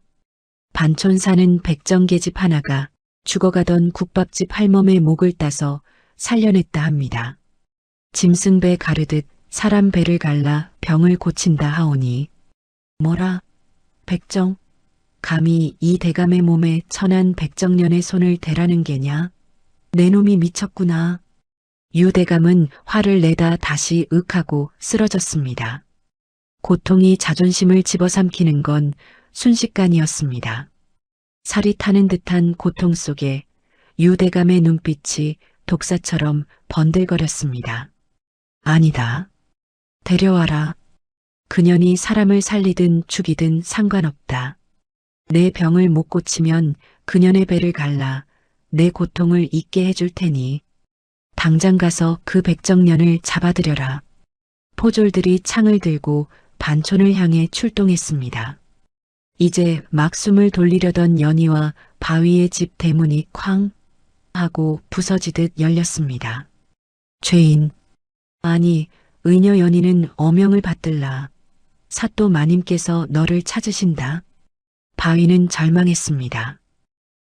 반촌 사는 백정계집 하나가 죽어가던 국밥집 할멈의 목을 따서 살려냈다 합니다. 짐승배 가르듯 사람 배를 갈라 병을 고친다 하오니. 뭐라? 백정? 감히 이 대감의 몸에 천한 백정년의 손을 대라는 게냐? 내 놈이 미쳤구나. 유 대감은 화를 내다 다시 윽하고 쓰러졌습니다. 고통이 자존심을 집어삼키는 건 순식간이었습니다. 살이 타는 듯한 고통 속에 유 대감의 눈빛이 독사처럼 번들거렸습니다. 아니다. 데려와라. 그년이 사람을 살리든 죽이든 상관없다. 내 병을 못 고치면 그년의 배를 갈라 내 고통을 잊게 해줄 테니 당장 가서 그 백정년을 잡아들여라. 포졸들이 창을 들고 반촌을 향해 출동했습니다. 이제 막 숨을 돌리려던 연희와 바위의 집 대문이 쾅 하고 부서지듯 열렸습니다. 죄인, 아니 의녀 연희는 어명을 받들라. 사또 마님께서 너를 찾으신다. 바위는 절망했습니다.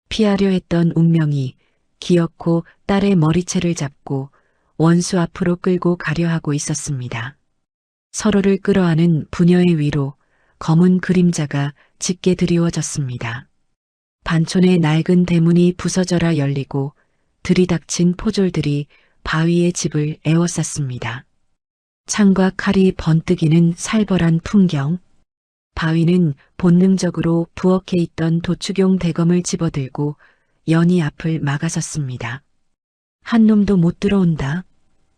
피하려 했던 운명이 기어코 딸의 머리채를 잡고 원수 앞으로 끌고 가려 하고 있었습니다. 서로를 끌어안은 부녀의 위로 검은 그림자가 짙게 드리워졌습니다. 반촌의 낡은 대문이 부서져라 열리고 들이닥친 포졸들이 바위의 집을 에워쌌습니다. 창과 칼이 번뜩이는 살벌한 풍경. 바위는 본능적으로 부엌에 있던 도축용 대검을 집어들고 연희 앞을 막아섰습니다. 한 놈도 못 들어온다.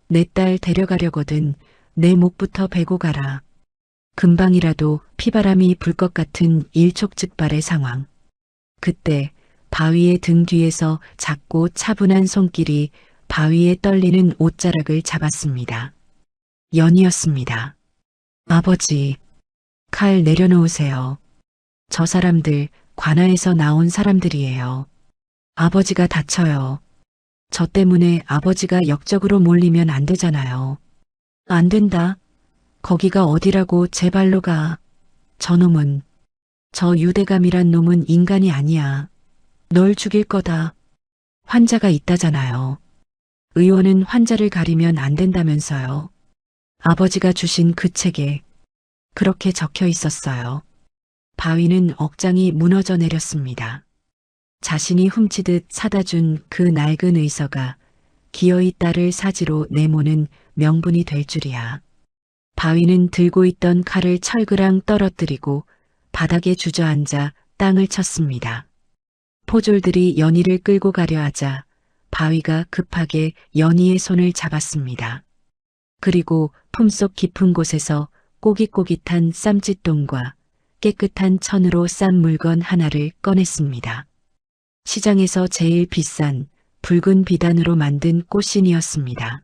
내 딸 데려가려거든 내 목부터 베고 가라. 금방이라도 피바람이 불 것 같은 일촉즉발의 상황. 그때 바위의 등 뒤에서 작고 차분한 손길이 바위에 떨리는 옷자락을 잡았습니다. 연희였습니다. 아버지, 칼 내려놓으세요. 저 사람들 관아에서 나온 사람들이에요. 아버지가 다쳐요. 저 때문에 아버지가 역적으로 몰리면 안 되잖아요. 안 된다. 거기가 어디라고 제 발로 가. 저놈은, 저 유대감이란 놈은 인간이 아니야. 널 죽일 거다. 환자가 있다잖아요. 의원은 환자를 가리면 안 된다면서요. 아버지가 주신 그 책에 그렇게 적혀 있었어요. 바위는 억장이 무너져 내렸습니다. 자신이 훔치듯 사다 준 그 낡은 의서가 기어이 딸을 사지로 내모는 명분이 될 줄이야. 바위는 들고 있던 칼을 철그랑 떨어뜨리고 바닥에 주저앉아 땅을 쳤습니다. 포졸들이 연희를 끌고 가려 하자 바위가 급하게 연희의 손을 잡았습니다. 그리고 품속 깊은 곳에서 꼬깃꼬깃한 쌈짓돈과 깨끗한 천으로 싼 물건 하나를 꺼냈습니다. 시장에서 제일 비싼 붉은 비단으로 만든 꽃신이었습니다.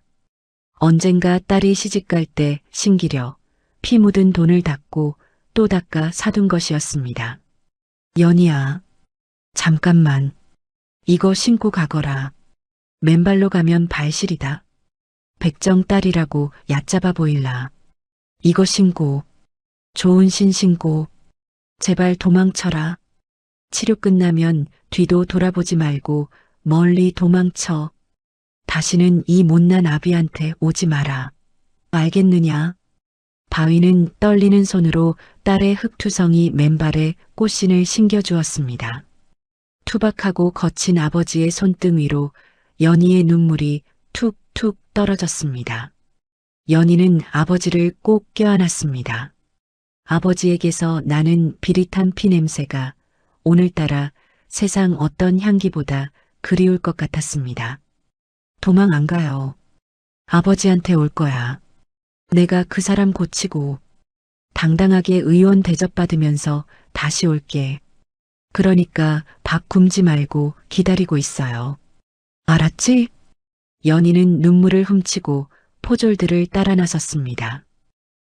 언젠가 딸이 시집갈 때 신기려 피 묻은 돈을 닦고 또 닦아 사둔 것이었습니다. 연희야, 잠깐만. 이거 신고 가거라. 맨발로 가면 발실이다. 백정 딸이라고 얕잡아 보일라. 이거 신고. 좋은 신 신고. 제발 도망쳐라. 치료 끝나면 뒤도 돌아보지 말고 멀리 도망쳐. 다시는 이 못난 아비한테 오지 마라. 알겠느냐? 바위는 떨리는 손으로 딸의 흙투성이 맨발에 꽃신을 신겨주었습니다. 투박하고 거친 아버지의 손등 위로 연희의 눈물이 툭툭 떨어졌습니다. 연희는 아버지를 꼭 껴안았습니다. 아버지에게서 나는 비릿한 피냄새가 오늘따라 세상 어떤 향기보다 그리울 것 같았습니다. 도망 안 가요. 아버지한테 올 거야. 내가 그 사람 고치고 당당하게 의원 대접받으면서 다시 올게. 그러니까 밥 굶지 말고 기다리고 있어요. 알았지? 연희는 눈물을 훔치고 포졸들을 따라 나섰습니다.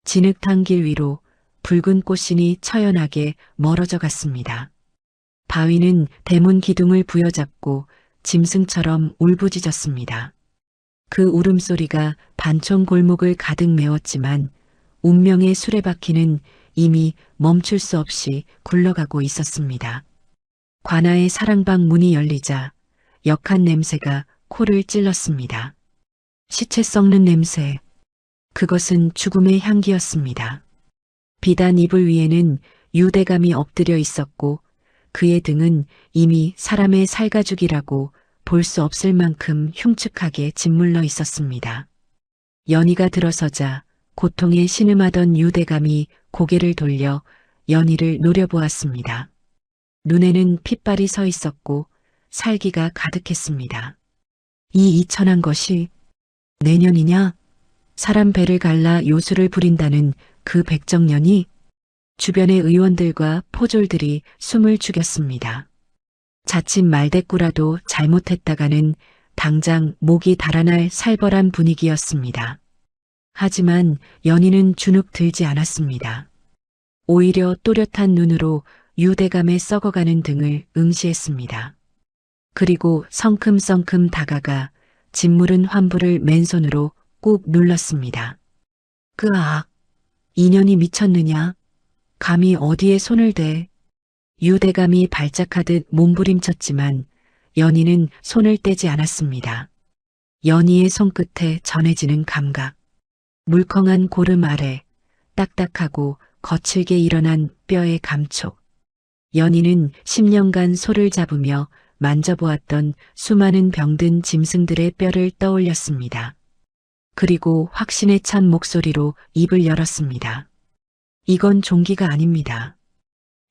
진흙탕 길 위로 붉은 꽃신이 처연하게 멀어져 갔습니다. 바위는 대문 기둥을 부여잡고 짐승처럼 울부짖었습니다. 그 울음소리가 반총 골목을 가득 메웠지만 운명의 수레바퀴는 이미 멈출 수 없이 굴러가고 있었습니다. 관아의 사랑방 문이 열리자 역한 냄새가 코를 찔렀습니다. 시체 썩는 냄새. 그것은 죽음의 향기였습니다. 비단 이불 위에는 유대감이 엎드려 있었고 그의 등은 이미 사람의 살가죽이라고 볼 수 없을 만큼 흉측하게 짓물러 있었습니다. 연희가 들어서자 고통에 신음하던 유대감이 고개를 돌려 연희를 노려보았습니다. 눈에는 핏발이 서 있었고 살기가 가득했습니다. 이 이천한 것이 내년이냐? 사람 배를 갈라 요술을 부린다는 그 백정년이? 주변의 의원들과 포졸들이 숨을 죽였습니다. 자칫 말대꾸라도 잘못했다가는 당장 목이 달아날 살벌한 분위기였습니다. 하지만 연희는 주눅 들지 않았습니다. 오히려 또렷한 눈으로 유대감에 썩어가는 등을 응시했습니다. 그리고 성큼성큼 다가가 짓무른 환부를 맨손으로 꾹 눌렀습니다. 그악! 인연이 미쳤느냐? 감히 어디에 손을 대? 유대감이 발작하듯 몸부림쳤지만 연희는 손을 떼지 않았습니다. 연희의 손끝에 전해지는 감각. 물컹한 고름 아래 딱딱하고 거칠게 일어난 뼈의 감촉. 연희는 10년간 소를 잡으며 만져보았던 수많은 병든 짐승들의 뼈를 떠올렸습니다. 그리고 확신에 찬 목소리로 입을 열었습니다. 이건 종기가 아닙니다.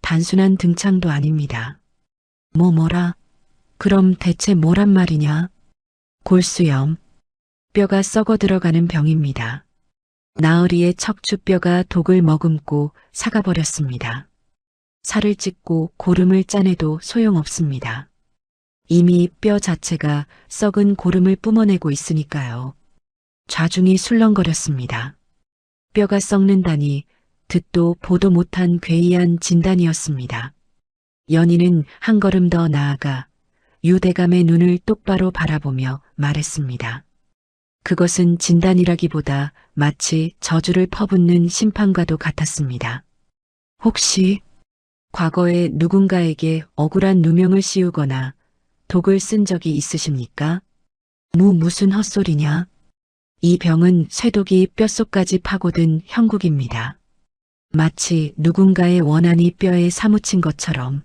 단순한 등창도 아닙니다. 뭐라? 그럼 대체 뭐란 말이냐? 골수염. 뼈가 썩어 들어가는 병입니다. 나으리의 척추뼈가 독을 머금고 삭아버렸습니다. 살을 찢고 고름을 짜내도 소용없습니다. 이미 뼈 자체가 썩은 고름을 뿜어내고 있으니까요. 좌중이 술렁거렸습니다. 뼈가 썩는다니 듣도 보도 못한 괴이한 진단이었습니다. 연희는 한 걸음 더 나아가 유대감의 눈을 똑바로 바라보며 말했습니다. 그것은 진단이라기보다 마치 저주를 퍼붓는 심판과도 같았습니다. 혹시 과거에 누군가에게 억울한 누명을 씌우거나 독을 쓴 적이 있으십니까? 무슨 헛소리냐? 이 병은 쇠독이 뼛속까지 파고든 형국입니다. 마치 누군가의 원한이 뼈에 사무친 것처럼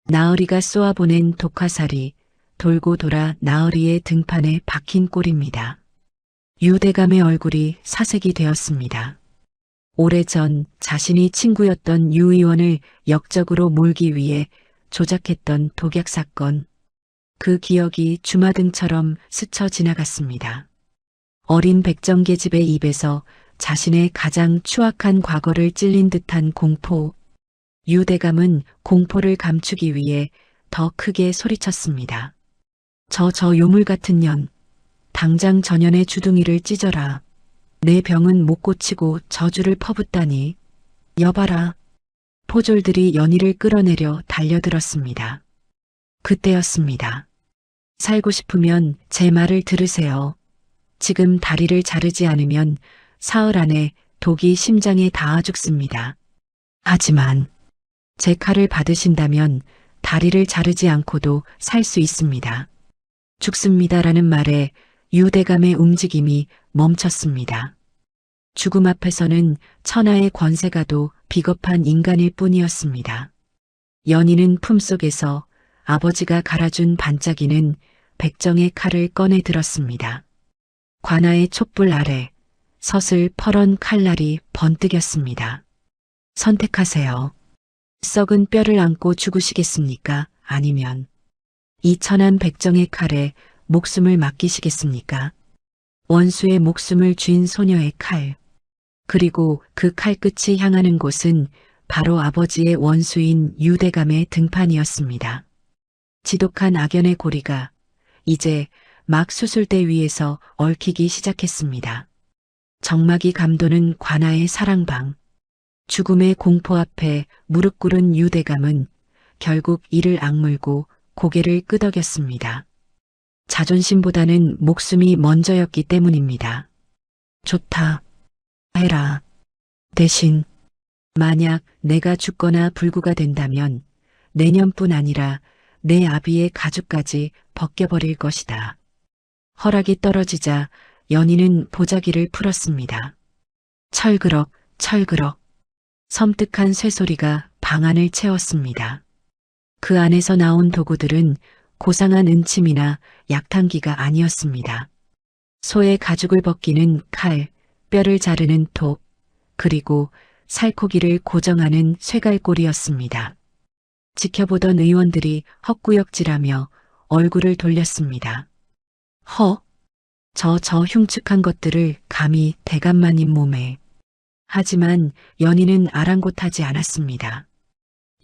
나으리가 쏘아보낸 독화살이 돌고 돌아 나으리의 등판에 박힌 꼴입니다. 유대감의 얼굴이 사색이 되었습니다. 오래전 자신이 친구였던 유 의원을 역적으로 몰기 위해 조작했던 독약 사건, 그 기억이 주마등처럼 스쳐 지나갔습니다. 어린 백정계집의 입에서 자신의 가장 추악한 과거를 찔린 듯한 공포, 유대감은 공포를 감추기 위해 더 크게 소리쳤습니다. 저 요물 같은 년, 당장 전연의 주둥이를 찢어라. 내 병은 못 고치고 저주를 퍼붓다니. 여봐라. 포졸들이 연희를 끌어내려 달려들었습니다. 그때였습니다. 살고 싶으면 제 말을 들으세요. 지금 다리를 자르지 않으면 사흘 안에 독이 심장에 닿아 죽습니다. 하지만 제 칼을 받으신다면 다리를 자르지 않고도 살 수 있습니다. 죽습니다라는 말에 유대감의 움직임이 멈췄습니다. 죽음 앞에서는 천하의 권세가도 비겁한 인간일 뿐이었습니다. 연희는 품속에서 아버지가 갈아준 반짝이는 백정의 칼을 꺼내 들었습니다. 관아의 촛불 아래 서슬 퍼런 칼날이 번뜩였습니다. 선택하세요. 썩은 뼈를 안고 죽으시겠습니까? 아니면 이 천한 백정의 칼에 목숨을 맡기시겠습니까? 원수의 목숨을 쥔 소녀의 칼, 그리고 그 칼끝이 향하는 곳은 바로 아버지의 원수인 유대감의 등판이었습니다. 지독한 악연의 고리가 이제 막 수술대 위에서 얽히기 시작했습니다. 정막이 감도는 관아의 사랑방, 죽음의 공포 앞에 무릎 꿇은 유대감은 결국 이를 악물고 고개를 끄덕였습니다. 자존심보다는 목숨이 먼저였기 때문입니다. 좋다. 해라. 대신 만약 내가 죽거나 불구가 된다면 내년뿐 아니라 내 아비의 가죽까지 벗겨버릴 것이다. 허락이 떨어지자 연희는 보자기를 풀었습니다. 철그럭 철그럭 섬뜩한 쇠소리가 방 안을 채웠습니다. 그 안에서 나온 도구들은 고상한 은침이나 약탕기가 아니었습니다. 소의 가죽을 벗기는 칼, 뼈를 자르는 톱, 그리고 살코기를 고정하는 쇠갈골이었습니다. 지켜보던 의원들이 헛구역질하며 얼굴을 돌렸습니다. 저 흉측한 것들을 감히 대감마님 몸에. 하지만 연희는 아랑곳하지 않았습니다.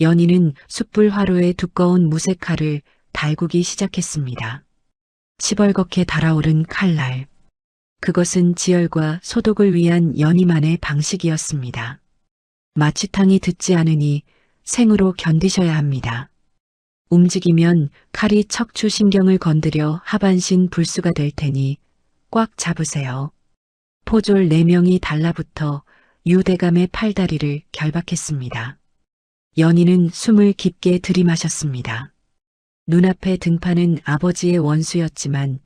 연희는 숯불 화로에 두꺼운 무쇠칼을 달구기 시작했습니다. 시벌겋게 달아오른 칼날. 그것은 지혈과 소독을 위한 연희만의 방식이었습니다. 마취탕이 듣지 않으니 생으로 견디셔야 합니다. 움직이면 칼이 척추 신경을 건드려 하반신 불수가 될 테니 꽉 잡으세요. 포졸 4명이 달라붙어 유대감의 팔다리를 결박했습니다. 연희는 숨을 깊게 들이마셨습니다. 눈앞의 등판은 아버지의 원수였지만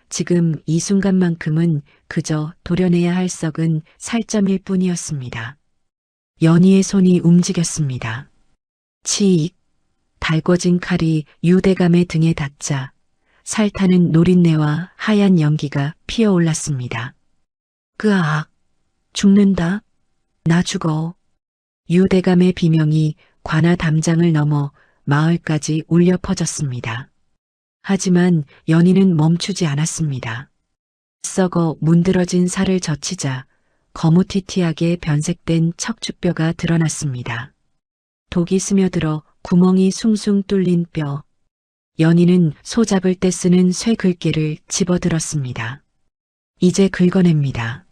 지금 이 순간만큼은 그저 도려내야 할 썩은 살점일 뿐이었습니다. 연희의 손이 움직였습니다. 치익, 달궈진 칼이 유대감의 등에 닿자 살타는 노린내와 하얀 연기가 피어올랐습니다. 으악, 죽는다. 나 죽어. 유대감의 비명이 관아 담장을 넘어 마을까지 울려 퍼졌습니다. 하지만 연희는 멈추지 않았습니다. 썩어 문드러진 살을 젖히자 거무튀튀하게 변색된 척추뼈가 드러났습니다. 독이 스며들어 구멍이 숭숭 뚫린 뼈. 연희는 소 잡을 때 쓰는 쇠 긁개를 집어들었습니다. 이제 긁어냅니다.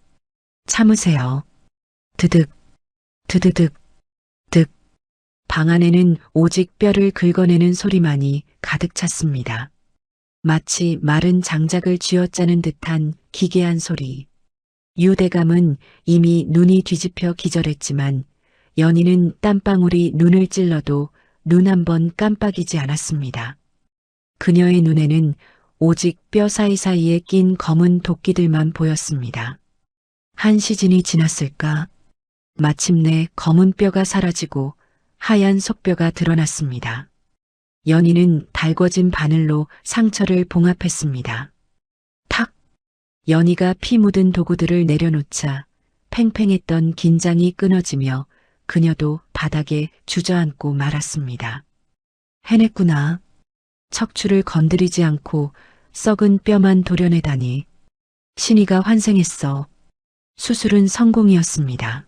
참으세요. 드득, 드드득, 득. 방 안에는 오직 뼈를 긁어내는 소리만이 가득 찼습니다. 마치 마른 장작을 쥐어짜는 듯한 기괴한 소리. 유대감은 이미 눈이 뒤집혀 기절했지만 연희는 땀방울이 눈을 찔러도 눈 한 번 깜빡이지 않았습니다. 그녀의 눈에는 오직 뼈 사이사이에 낀 검은 도끼들만 보였습니다. 한 시즌이 지났을까? 마침내 검은 뼈가 사라지고 하얀 속뼈가 드러났습니다. 연희는 달궈진 바늘로 상처를 봉합했습니다. 탁! 연희가 피 묻은 도구들을 내려놓자 팽팽했던 긴장이 끊어지며 그녀도 바닥에 주저앉고 말았습니다. 해냈구나. 척추를 건드리지 않고 썩은 뼈만 도려내다니. 신이가 환생했어. 수술은 성공이었습니다.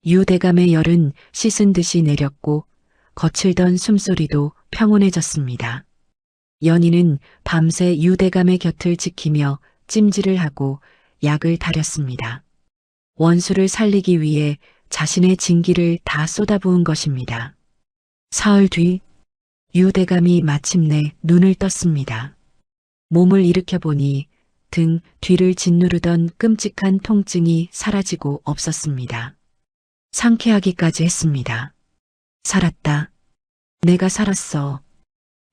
유대감의 열은 씻은 듯이 내렸고 거칠던 숨소리도 평온해졌습니다. 연희는 밤새 유대감의 곁을 지키며 찜질을 하고 약을 다렸습니다. 원수를 살리기 위해 자신의 진기를 다 쏟아부은 것입니다. 사흘 뒤 유대감이 마침내 눈을 떴습니다. 몸을 일으켜 보니 등 뒤를 짓누르던 끔찍한 통증이 사라지고 없었습니다. 상쾌하기까지 했습니다. 살았다. 내가 살았어.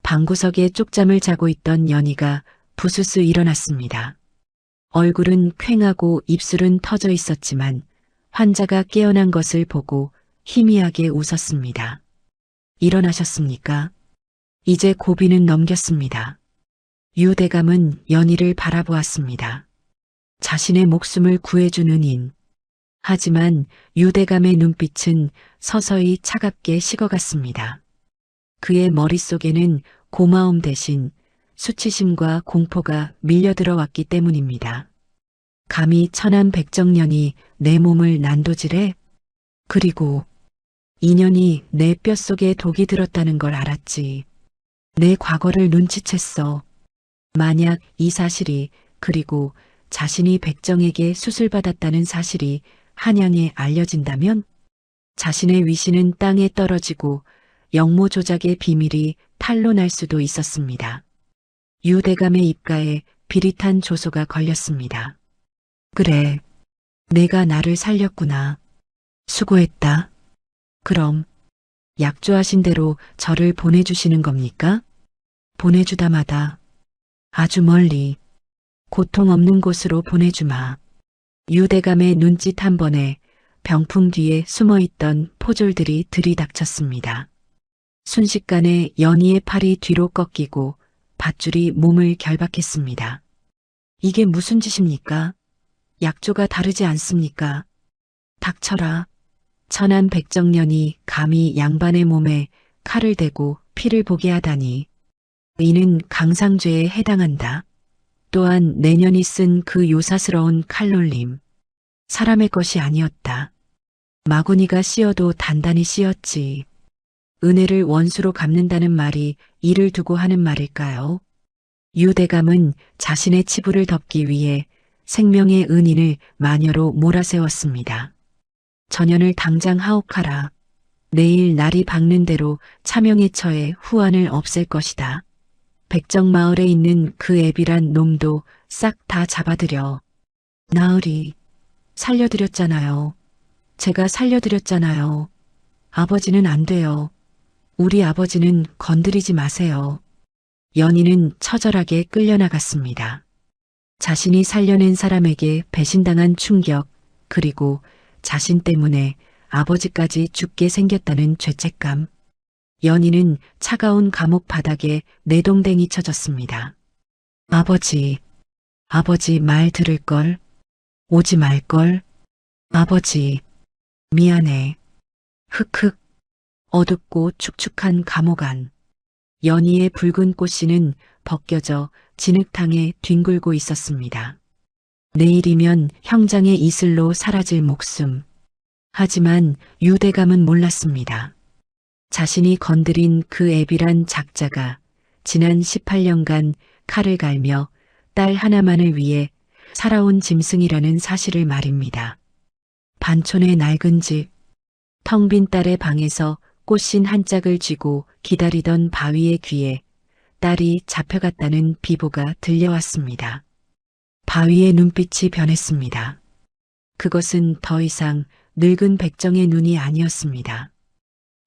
방구석에 쪽잠을 자고 있던 연희가 부스스 일어났습니다. 얼굴은 퀭하고 입술은 터져 있었지만 환자가 깨어난 것을 보고 희미하게 웃었습니다. 일어나셨습니까? 이제 고비는 넘겼습니다. 유대감은 연희를 바라보았습니다. 자신의 목숨을 구해준 은인. 하지만 유대감의 눈빛은 서서히 차갑게 식어갔습니다. 그의 머릿속에는 고마움 대신 수치심과 공포가 밀려들어 왔기 때문입니다. 감히 천한 백정년이 내 몸을 난도질해? 그리고 인연이 내 뼛속에 독이 들었다는 걸 알았지. 내 과거를 눈치챘어. 만약 이 사실이 그리고 자신이 백정에게 수술받았다는 사실이 한양에 알려진다면 자신의 위신은 땅에 떨어지고 영모 조작의 비밀이 탄로날 수도 있었습니다. 유대감의 입가에 비릿한 조소가 걸렸습니다. 그래, 내가 나를 살렸구나. 수고했다. 그럼 약조하신 대로 저를 보내주시는 겁니까? 보내주다마다 아주 멀리 고통 없는 곳으로 보내주마. 유대감의 눈짓 한 번에 병풍 뒤에 숨어있던 포졸들이 들이닥쳤습니다. 순식간에 연희의 팔이 뒤로 꺾이고 밧줄이 몸을 결박했습니다. 이게 무슨 짓입니까? 약조가 다르지 않습니까? 닥쳐라. 천한 백정년이 감히 양반의 몸에 칼을 대고 피를 보게 하다니. 이는 강상죄에 해당한다. 또한 내년이 쓴 그 요사스러운 칼놀림. 사람의 것이 아니었다. 마구니가 씌어도 단단히 씌었지. 은혜를 원수로 갚는다는 말이 이를 두고 하는 말일까요? 유대감은 자신의 치부를 덮기 위해 생명의 은인을 마녀로 몰아세웠습니다. 전연을 당장 하옥하라. 내일 날이 밝는 대로 차명에 처해 후환을 없앨 것이다. 백정마을에 있는 그 애비란 놈도 싹 다 잡아들여. 나으리, 살려드렸잖아요. 제가 살려드렸잖아요. 아버지는 안 돼요. 우리 아버지는 건드리지 마세요. 연희는 처절하게 끌려나갔습니다. 자신이 살려낸 사람에게 배신당한 충격, 그리고 자신 때문에 아버지까지 죽게 생겼다는 죄책감. 연희는 차가운 감옥 바닥에 내동댕이 쳐졌습니다. 아버지 말 들을걸? 오지 말걸? 아버지, 미안해. 흑흑. 어둡고 축축한 감옥 안. 연희의 붉은 꽃씨는 벗겨져 진흙탕에 뒹굴고 있었습니다. 내일이면 형장의 이슬로 사라질 목숨. 하지만 유대감은 몰랐습니다. 자신이 건드린 그 애비란 작자가 지난 18년간 칼을 갈며 딸 하나만을 위해 살아온 짐승이라는 사실을 말입니다. 반촌의 낡은 집, 텅 빈 딸의 방에서 꽃신 한 짝을 쥐고 기다리던 바위의 귀에 딸이 잡혀갔다는 비보가 들려왔습니다. 바위의 눈빛이 변했습니다. 그것은 더 이상 늙은 백정의 눈이 아니었습니다.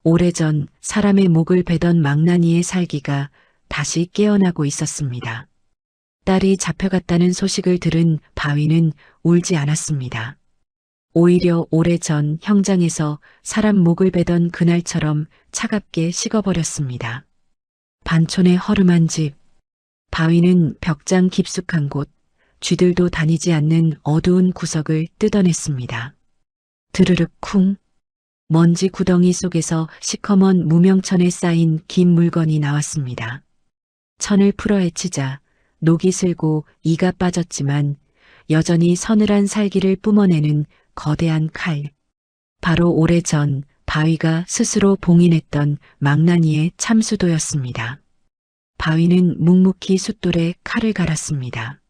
오래전 사람의 목을 베던 망나니의 살기가 다시 깨어나고 있었습니다. 딸이 잡혀갔다는 소식을 들은 바위는 울지 않았습니다. 오히려 오래전 형장에서 사람 목을 베던 그날처럼 차갑게 식어버렸습니다. 반촌의 허름한 집, 바위는 벽장 깊숙한 곳, 쥐들도 다니지 않는 어두운 구석을 뜯어냈습니다. 드르륵 쿵, 먼지 구덩이 속에서 시커먼 무명천에 쌓인 긴 물건이 나왔습니다. 천을 풀어 헤치자 녹이 슬고 이가 빠졌지만 여전히 서늘한 살기를 뿜어내는 거대한 칼. 바로 오래전 바위가 스스로 봉인했던 망나니의 참수도였습니다. 바위는 묵묵히 숫돌에 칼을 갈았습니다.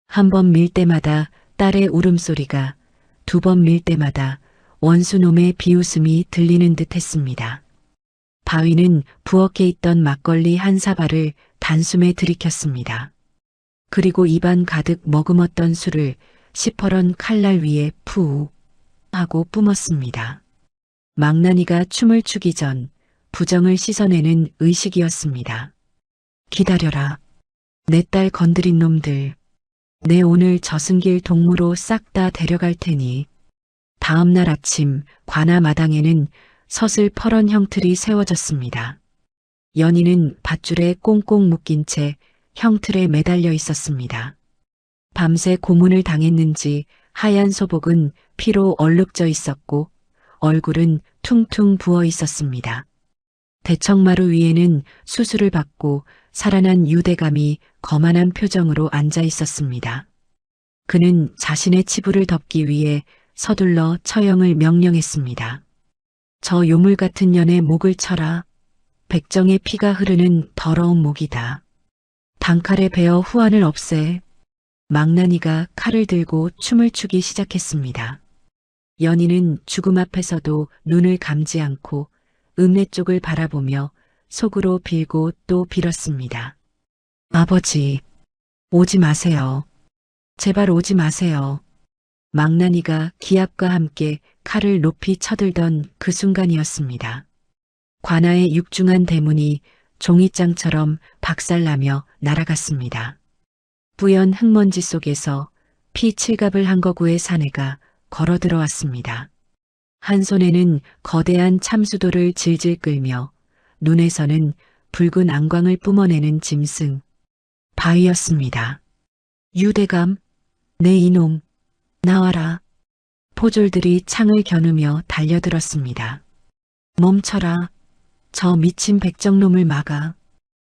한 번 밀 때마다 딸의 울음소리가, 두 번 밀 때마다 원수놈의 비웃음이 들리는 듯 했습니다. 바위는 부엌에 있던 막걸리 한 사발을 단숨에 들이켰습니다. 그리고 입안 가득 머금었던 술을 시퍼런 칼날 위에 푸 하고 뿜었습니다. 망나니가 춤을 추기 전 부정을 씻어내는 의식이었습니다. 기다려라. 내 딸 건드린 놈들. 내 오늘 저승길 동무로 싹 다 데려갈 테니. 다음 날 아침 관아 마당에는 서슬퍼런 형틀이 세워졌습니다. 연희는 밧줄에 꽁꽁 묶인 채 형틀에 매달려 있었습니다. 밤새 고문을 당했는지 하얀 소복은 피로 얼룩져 있었고 얼굴은 퉁퉁 부어 있었습니다. 대청마루 위에는 수술을 받고 살아난 유대감이 거만한 표정으로 앉아 있었습니다. 그는 자신의 치부를 덮기 위해 서둘러 처형을 명령했습니다. 저 요물 같은 년의 목을 쳐라. 백정의 피가 흐르는 더러운 목이다. 단칼에 베어 후환을 없애. 망나니가 칼을 들고 춤을 추기 시작했습니다. 연희는 죽음 앞에서도 눈을 감지 않고 읍내 쪽을 바라보며 속으로 빌고 또 빌었습니다. 아버지, 오지 마세요. 제발 오지 마세요. 망나니가 기압과 함께 칼을 높이 쳐들던 그 순간이었습니다. 관아의 육중한 대문이 종이장처럼 박살나며 날아갔습니다. 뿌연 흙먼지 속에서 피 칠갑을 한 거구의 사내가 걸어 들어왔습니다. 한 손에는 거대한 참수도를 질질 끌며 눈에서는 붉은 안광을 뿜어내는 짐승. 바위였습니다. 유대감, 내 이놈, 나와라. 포졸들이 창을 겨누며 달려들었습니다. 멈춰라. 저 미친 백정놈을 막아.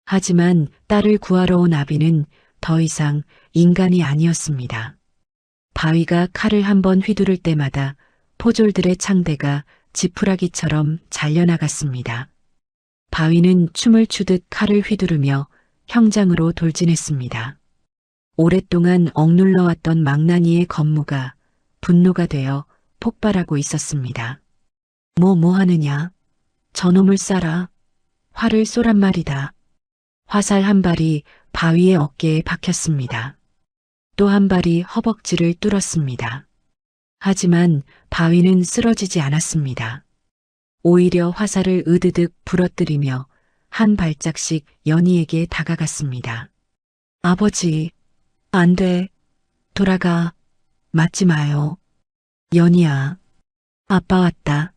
하지만 딸을 구하러 온 아비는 더 이상 인간이 아니었습니다. 바위가 칼을 한번 휘두를 때마다 포졸들의 창대가 지푸라기처럼 잘려나갔습니다. 바위는 춤을 추듯 칼을 휘두르며 형장으로 돌진했습니다. 오랫동안 억눌러왔던 망나니의 건무가 분노가 되어 폭발하고 있었습니다. 뭐 하느냐? 저놈을 쏴라. 활을 쏘란 말이다. 화살 한 발이 바위의 어깨에 박혔습니다. 또 한 발이 허벅지를 뚫었습니다. 하지만 바위는 쓰러지지 않았습니다. 오히려 화살을 으드득 부러뜨리며 한 발짝씩 연희에게 다가갔습니다. 아버지, 안 돼. 돌아가. 맞지 마요. 연희야, 아빠 왔다.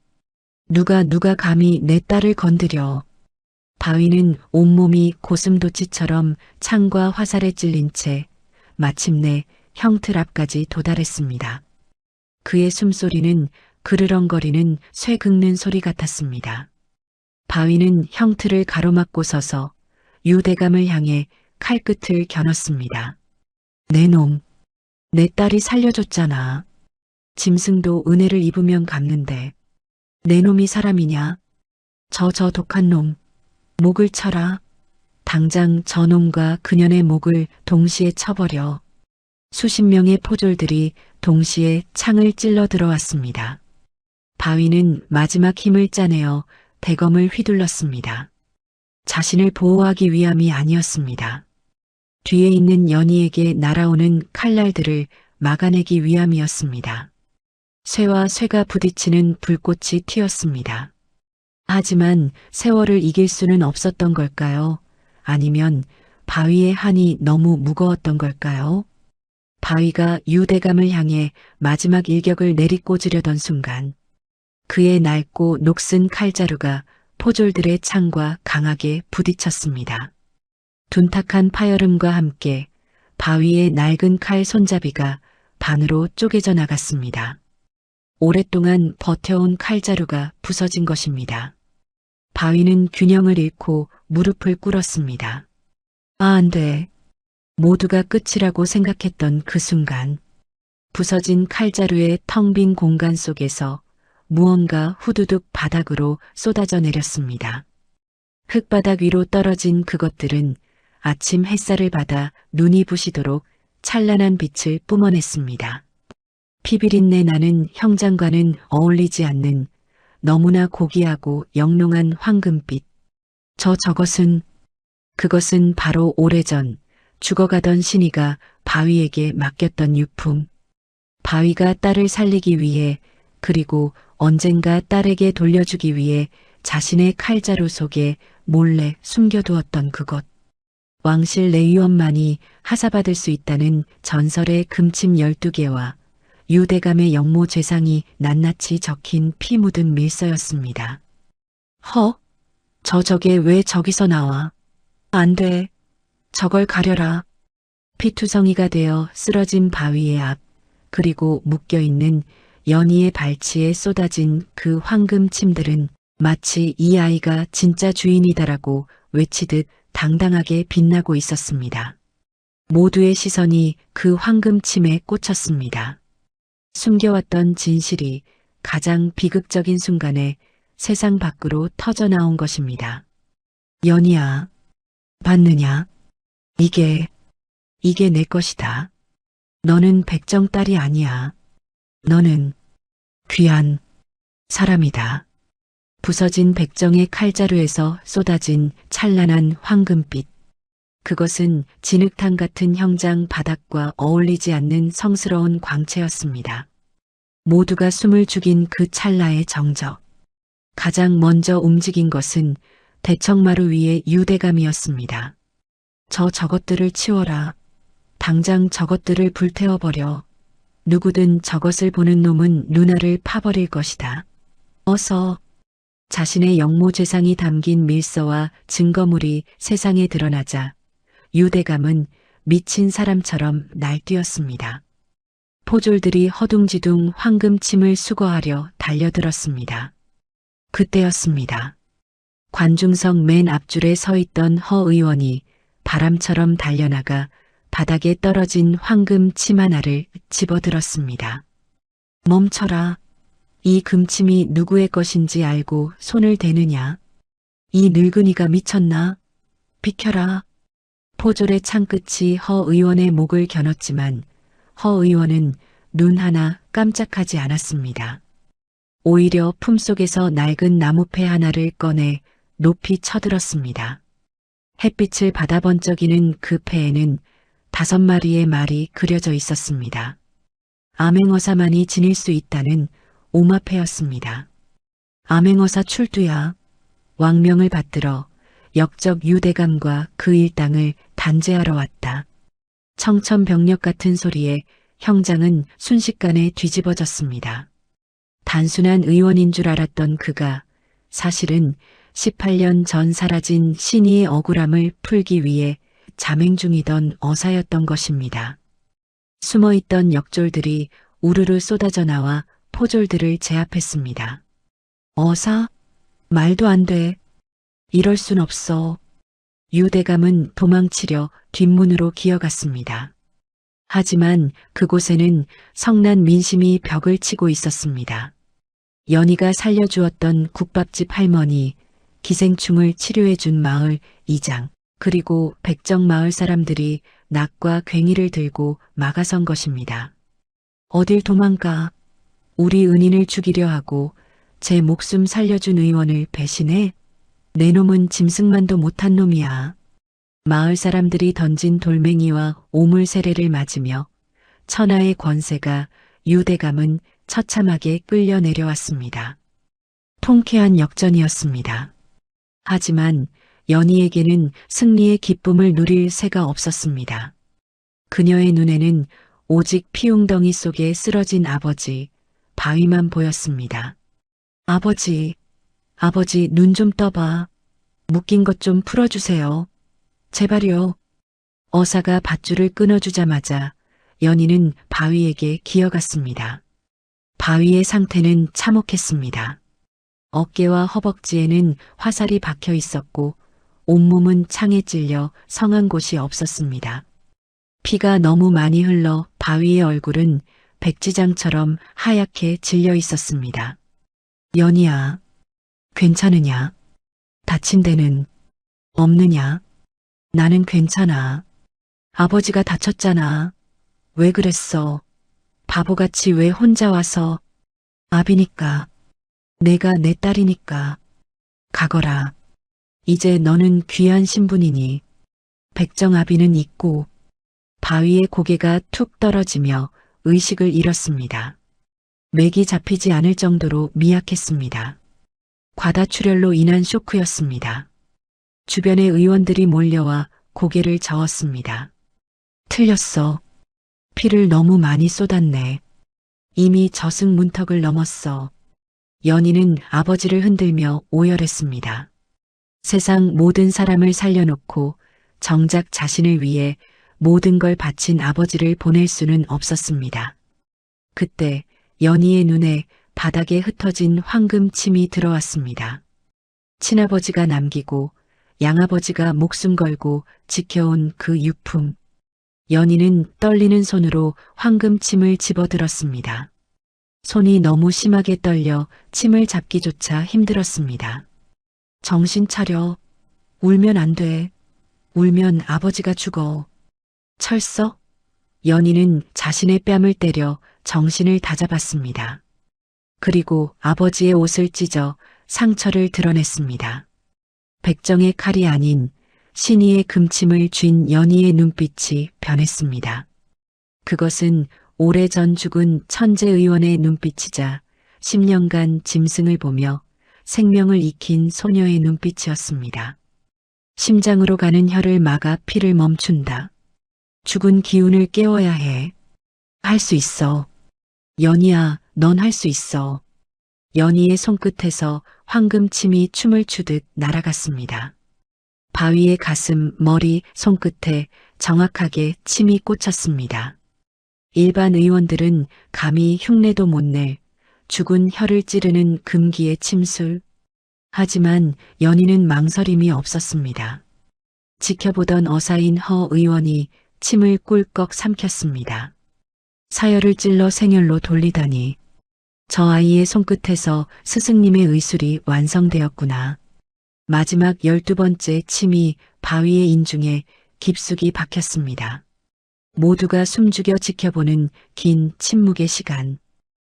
누가 감히 내 딸을 건드려. 바위는 온몸이 고슴도치처럼 창과 화살에 찔린 채 마침내 형틀 앞까지 도달했습니다. 그의 숨소리는 그르렁거리는 쇠 긁는 소리 같았습니다. 바위는 형틀을 가로막고 서서 유대감을 향해 칼끝을 겨눴습니다. 내 놈, 내 딸이 살려줬잖아. 짐승도 은혜를 입으면 갚는데 내 놈이 사람이냐? 저 독한 놈, 목을 쳐라. 당장 저놈과 그년의 목을 동시에 쳐버려. 수십 명의 포졸들이 동시에 창을 찔러 들어왔습니다. 바위는 마지막 힘을 짜내어 대검을 휘둘렀습니다. 자신을 보호하기 위함이 아니었습니다. 뒤에 있는 연희에게 날아오는 칼날들을 막아내기 위함이었습니다. 쇠와 쇠가 부딪히는 불꽃이 튀었습니다. 하지만 세월을 이길 수는 없었던 걸까요? 아니면 바위의 한이 너무 무거웠던 걸까요? 바위가 유대감을 향해 마지막 일격을 내리꽂으려던 순간 그의 낡고 녹슨 칼자루가 포졸들의 창과 강하게 부딪혔습니다. 둔탁한 파열음과 함께 바위의 낡은 칼 손잡이가 반으로 쪼개져 나갔습니다. 오랫동안 버텨온 칼자루가 부서진 것입니다. 바위는 균형을 잃고 무릎을 꿇었습니다. 아, 안 돼. 모두가 끝이라고 생각했던 그 순간 부서진 칼자루의 텅 빈 공간 속에서 무언가 후두둑 바닥으로 쏟아져 내렸습니다. 흙바닥 위로 떨어진 그것들은 아침 햇살을 받아 눈이 부시도록 찬란한 빛을 뿜어냈습니다. 피비린내 나는 형장과는 어울리지 않는 너무나 고귀하고 영롱한 황금빛. 그것은 바로 오래전 죽어가던 신이가 바위에게 맡겼던 유품. 바위가 딸을 살리기 위해 그리고 언젠가 딸에게 돌려주기 위해 자신의 칼자루 속에 몰래 숨겨두었던 그것. 왕실 내위원만이 하사받을 수 있다는 전설의 금침 12개와 유대감의 영모 죄상이 낱낱이 적힌 피 묻은 밀서였습니다. 저게 왜 저기서 나와? 안 돼. 저걸 가려라. 피투성이가 되어 쓰러진 바위의 앞, 그리고 묶여있는 연희의 발치에 쏟아진 그 황금 침들은 마치 이 아이가 진짜 주인이다라고 외치듯 당당하게 빛나고 있었습니다. 모두의 시선이 그 황금 침에 꽂혔습니다. 숨겨왔던 진실이 가장 비극적인 순간에 세상 밖으로 터져나온 것입니다. 연희야, 봤느냐? 이게 내 것이다. 너는 백정 딸이 아니야. 너는 귀한 사람이다. 부서진 백정의 칼자루에서 쏟아진 찬란한 황금빛. 그것은 진흙탕 같은 형장 바닥과 어울리지 않는 성스러운 광채였습니다. 모두가 숨을 죽인 그 찰나의 정적. 가장 먼저 움직인 것은 대청마루 위의 유대감이었습니다. 저것들을 치워라. 당장 저것들을 불태워버려. 누구든 저것을 보는 놈은 누나를 파버릴 것이다. 어서. 자신의 영모 죄상이 담긴 밀서와 증거물이 세상에 드러나자 유대감은 미친 사람처럼 날뛰었습니다. 포졸들이 허둥지둥 황금침을 수거하려 달려들었습니다. 그때였습니다. 관중석 맨 앞줄에 서 있던 허 의원이 바람처럼 달려나가 바닥에 떨어진 황금 침 하나를 집어들었습니다. 멈춰라. 이 금침이 누구의 것인지 알고 손을 대느냐? 이 늙은이가 미쳤나? 비켜라. 포졸의 창끝이 허 의원의 목을 겨눴지만 허 의원은 눈 하나 깜짝하지 않았습니다. 오히려 품속에서 낡은 나무패 하나를 꺼내 높이 쳐들었습니다. 햇빛을 받아 번쩍이는 그 패에는 5마리의 말이 그려져 있었습니다. 암행어사만이 지닐 수 있다는 오마패였습니다. 암행어사 출두야. 왕명을 받들어 역적 유대감과 그 일당을 단죄하러 왔다. 청천벽력 같은 소리에 형장은 순식간에 뒤집어졌습니다. 단순한 의원인 줄 알았던 그가 사실은 18년 전 사라진 신이의 억울함을 풀기 위해 자맹 중이던 어사였던 것입니다. 숨어있던 역졸들이 우르르 쏟아져 나와 포졸들을 제압했습니다. 어사? 말도 안 돼. 이럴 순 없어. 유대감은 도망치려 뒷문으로 기어갔습니다. 하지만 그곳에는 성난 민심이 벽을 치고 있었습니다. 연희가 살려주었던 국밥집 할머니, 기생충을 치료해준 마을 이장, 그리고 백정 마을 사람들이 낙과 괭이를 들고 막아선 것입니다. 어딜 도망가. 우리 은인을 죽이려 하고 제 목숨 살려준 의원을 배신해? 내 놈은 짐승만도 못한 놈이야. 마을 사람들이 던진 돌멩이와 오물 세례를 맞으며 천하의 권세가 유대감은 처참하게 끌려 내려왔습니다. 통쾌한 역전이었습니다. 하지만 연희에게는 승리의 기쁨을 누릴 새가 없었습니다. 그녀의 눈에는 오직 피웅덩이 속에 쓰러진 아버지, 바위만 보였습니다. 아버지, 아버지 눈 좀 떠봐. 묶인 것 좀 풀어주세요. 제발요. 어사가 밧줄을 끊어주자마자 연희는 바위에게 기어갔습니다. 바위의 상태는 참혹했습니다. 어깨와 허벅지에는 화살이 박혀 있었고 온몸은 창에 찔려 성한 곳이 없었습니다. 피가 너무 많이 흘러 바위의 얼굴은 백지장처럼 하얗게 질려 있었습니다. 연희야, 괜찮으냐? 다친 데는 없느냐? 나는 괜찮아. 아버지가 다쳤잖아. 왜 그랬어? 바보같이 왜 혼자 와서? 아비니까. 내가 내 딸이니까. 가거라. 이제 너는 귀한 신분이니. 백정아비는 있고. 바위에 고개가 툭 떨어지며 의식을 잃었습니다. 맥이 잡히지 않을 정도로 미약했습니다. 과다출혈로 인한 쇼크였습니다. 주변의 의원들이 몰려와 고개를 저었습니다. 틀렸어. 피를 너무 많이 쏟았네. 이미 저승 문턱을 넘었어. 연희는 아버지를 흔들며 오열했습니다. 세상 모든 사람을 살려놓고 정작 자신을 위해 모든 걸 바친 아버지를 보낼 수는 없었습니다. 그때 연희의 눈에 바닥에 흩어진 황금침이 들어왔습니다. 친아버지가 남기고 양아버지가 목숨 걸고 지켜온 그 유품. 연희는 떨리는 손으로 황금침을 집어들었습니다. 손이 너무 심하게 떨려 침을 잡기조차 힘들었습니다. 정신 차려. 울면 안 돼. 울면 아버지가 죽어. 철서? 연희는 자신의 뺨을 때려 정신을 다잡았습니다. 그리고 아버지의 옷을 찢어 상처를 드러냈습니다. 백정의 칼이 아닌 신의의 금침을 쥔 연희의 눈빛이 변했습니다. 그것은 오래전 죽은 천재의원의 눈빛이자 10년간 짐승을 보며 생명을 익힌 소녀의 눈빛이었습니다. 심장으로 가는 혈을 막아 피를 멈춘다. 죽은 기운을 깨워야 해. 할 수 있어. 연희야, 넌 할 수 있어. 연희의 손끝에서 황금침이 춤을 추듯 날아갔습니다. 바위의 가슴, 머리, 손끝에 정확하게 침이 꽂혔습니다. 일반 의원들은 감히 흉내도 못 낼 죽은 혀를 찌르는 금기의 침술. 하지만 연희는 망설임이 없었습니다. 지켜보던 어사인 허 의원이 침을 꿀꺽 삼켰습니다. 사열을 찔러 생혈로 돌리다니. 저 아이의 손끝에서 스승님의 의술이 완성되었구나. 마지막 12번째 침이 바위의 인중에 깊숙이 박혔습니다. 모두가 숨죽여 지켜보는 긴 침묵의 시간.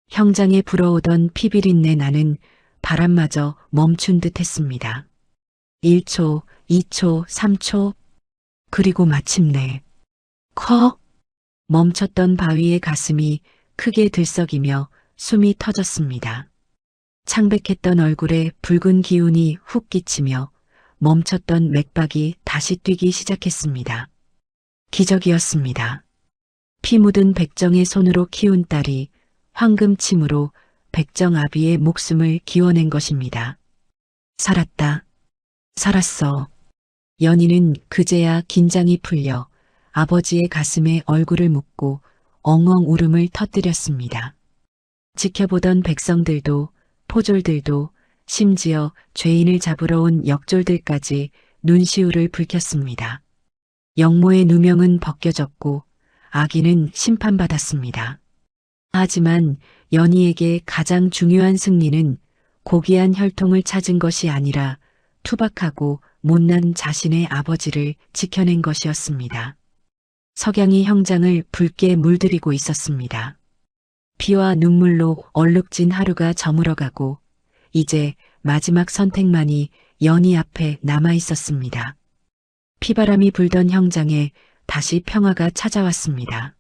형장에 불어오던 피비린내 나는 바람마저 멈춘 듯 했습니다. 1초, 2초, 3초, 그리고 마침내 커! 멈췄던 바위의 가슴이 크게 들썩이며 숨이 터졌습니다. 창백했던 얼굴에 붉은 기운이 훅 끼치며 멈췄던 맥박이 다시 뛰기 시작했습니다. 기적이었습니다. 피 묻은 백정의 손으로 키운 딸이 황금침으로 백정아비의 목숨을 기워낸 것입니다. 살았다. 살았어. 연희는 그제야 긴장이 풀려 아버지의 가슴에 얼굴을 묻고 엉엉 울음을 터뜨렸습니다. 지켜보던 백성들도 포졸들도 심지어 죄인을 잡으러 온 역졸들까지 눈시울을 붉혔습니다. 영모의 누명은 벗겨졌고 아기는 심판받았습니다. 하지만 연희에게 가장 중요한 승리는 고귀한 혈통을 찾은 것이 아니라 투박하고 못난 자신의 아버지를 지켜낸 것이었습니다. 석양이 형장을 붉게 물들이고 있었습니다. 피와 눈물로 얼룩진 하루가 저물어가고 이제 마지막 선택만이 연희 앞에 남아 있었습니다. 피바람이 불던 형장에 다시 평화가 찾아왔습니다.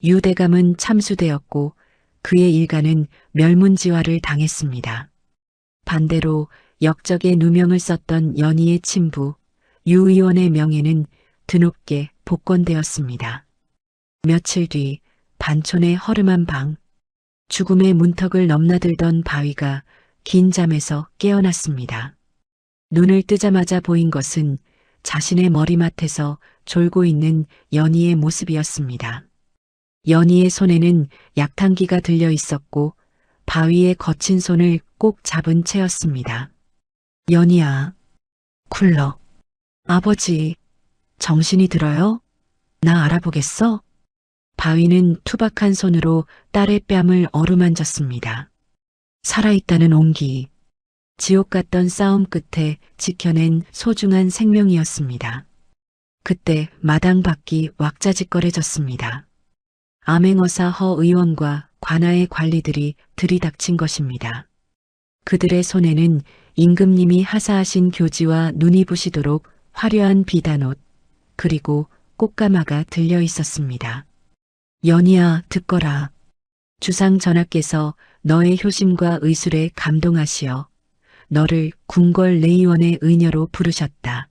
유대감은 참수되었고 그의 일가는 멸문지화를 당했습니다. 반대로 역적의 누명을 썼던 연희의 친부 유 의원의 명예는 드높게 복권되었습니다. 며칠 뒤 반촌의 허름한 방, 죽음의 문턱을 넘나들던 바위가 긴 잠에서 깨어났습니다. 눈을 뜨자마자 보인 것은 자신의 머리맡에서 졸고 있는 연희의 모습이었습니다. 연희의 손에는 약탕기가 들려 있었고 바위의 거친 손을 꼭 잡은 채였습니다. 연희야, 굴러. 아버지, 정신이 들어요? 나 알아보겠어? 바위는 투박한 손으로 딸의 뺨을 어루만졌습니다. 살아있다는 온기, 지옥 같던 싸움 끝에 지켜낸 소중한 생명이었습니다. 그때 마당 밖이 왁자지껄해졌습니다. 암행어사 허 의원과 관아의 관리들이 들이닥친 것입니다. 그들의 손에는 임금님이 하사하신 교지와 눈이 부시도록 화려한 비단옷, 그리고 꽃가마가 들려 있었습니다. 연희야, 듣거라. 주상 전하께서 너의 효심과 의술에 감동하시어 너를 궁궐 내의원의 의녀로 부르셨다.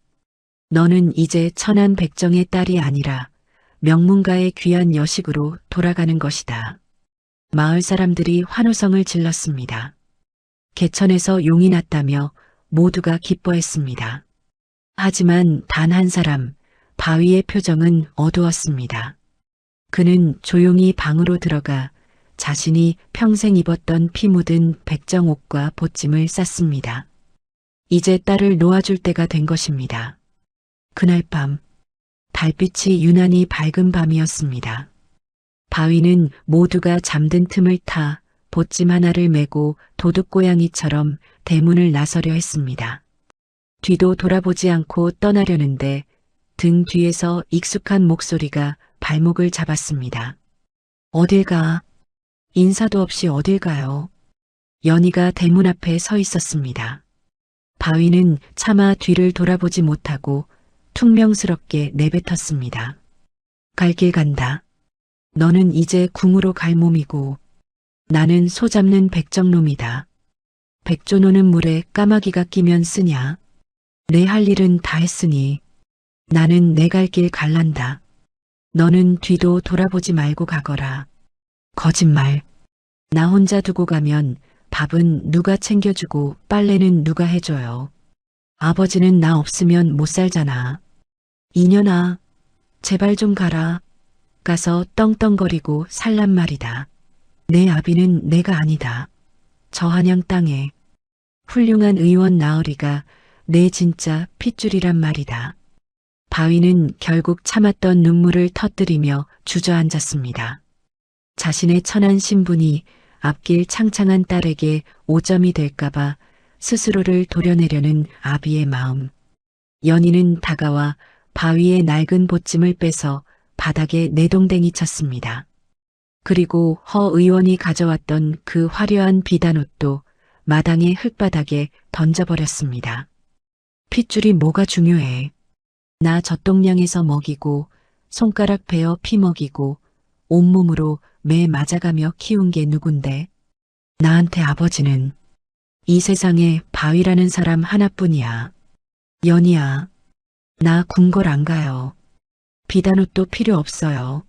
너는 이제 천한 백정의 딸이 아니라 명문가의 귀한 여식으로 돌아가는 것이다. 마을 사람들이 환호성을 질렀습니다. 개천에서 용이 났다며 모두가 기뻐했습니다. 하지만 단 한 사람, 바위의 표정은 어두웠습니다. 그는 조용히 방으로 들어가 자신이 평생 입었던 피 묻은 백정옷과 보찜을 쌌습니다. 이제 딸을 놓아줄 때가 된 것입니다. 그날 밤, 달빛이 유난히 밝은 밤이었습니다. 바위는 모두가 잠든 틈을 타 보찜 하나를 메고 도둑고양이처럼 대문을 나서려 했습니다. 뒤도 돌아보지 않고 떠나려는데 등 뒤에서 익숙한 목소리가 발목을 잡았습니다. 어딜 가? 인사도 없이 어딜 가요? 연희가 대문 앞에 서 있었습니다. 바위는 차마 뒤를 돌아보지 못하고 퉁명스럽게 내뱉었습니다. 갈 길 간다. 너는 이제 궁으로 갈 몸이고 나는 소 잡는 백정놈이다. 백조 노는 물에 까마귀가 끼면 쓰냐? 내 할 일은 다 했으니 나는 내 갈 길 갈란다. 너는 뒤도 돌아보지 말고 가거라. 거짓말. 나 혼자 두고 가면 밥은 누가 챙겨주고 빨래는 누가 해줘요. 아버지는 나 없으면 못 살잖아. 이년아, 제발 좀 가라. 가서 떵떵거리고 살란 말이다. 내 아비는 내가 아니다. 저 한양 땅에 훌륭한 의원 나으리가 내 진짜 핏줄이란 말이다. 바위는 결국 참았던 눈물을 터뜨리며 주저앉았습니다. 자신의 천한 신분이 앞길 창창한 딸에게 오점이 될까봐 스스로를 도려내려는 아비의 마음. 연희는 다가와 바위의 낡은 보찜을 빼서 바닥에 내동댕이 쳤습니다. 그리고 허 의원이 가져왔던 그 화려한 비단옷도 마당의 흙바닥에 던져버렸습니다. 핏줄이 뭐가 중요해. 나 젖동량에서 먹이고 손가락 베어 피 먹이고 온몸으로 매 맞아가며 키운 게 누군데. 나한테 아버지는 이 세상에 바위라는 사람 하나뿐이야. 연희야, 나 궁궐 안 가요. 비단옷도 필요 없어요.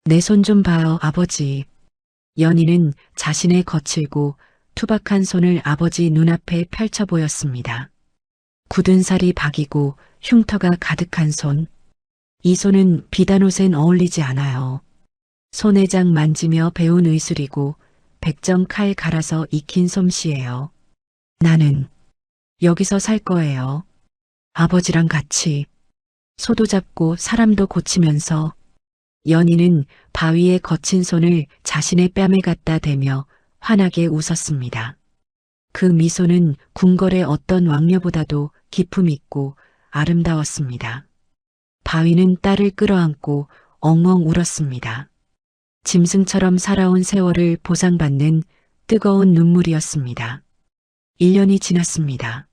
내 손 좀 봐요, 아버지. 연희는 자신의 거칠고 투박한 손을 아버지 눈앞에 펼쳐 보였습니다. 굳은 살이 박이고 흉터가 가득한 손. 이 손은 비단옷엔 어울리지 않아요. 손회장 만지며 배운 의술이고 백정 칼 갈아서 익힌 솜씨예요. 나는 여기서 살 거예요. 아버지랑 같이 소도 잡고 사람도 고치면서. 연희는 바위의 거친 손을 자신의 뺨에 갖다 대며 환하게 웃었습니다. 그 미소는 궁궐의 어떤 왕녀보다도 기품 있고 아름다웠습니다. 바위는 딸을 끌어안고 엉엉 울었습니다. 짐승처럼 살아온 세월을 보상받는 뜨거운 눈물이었습니다. 1년이 지났습니다.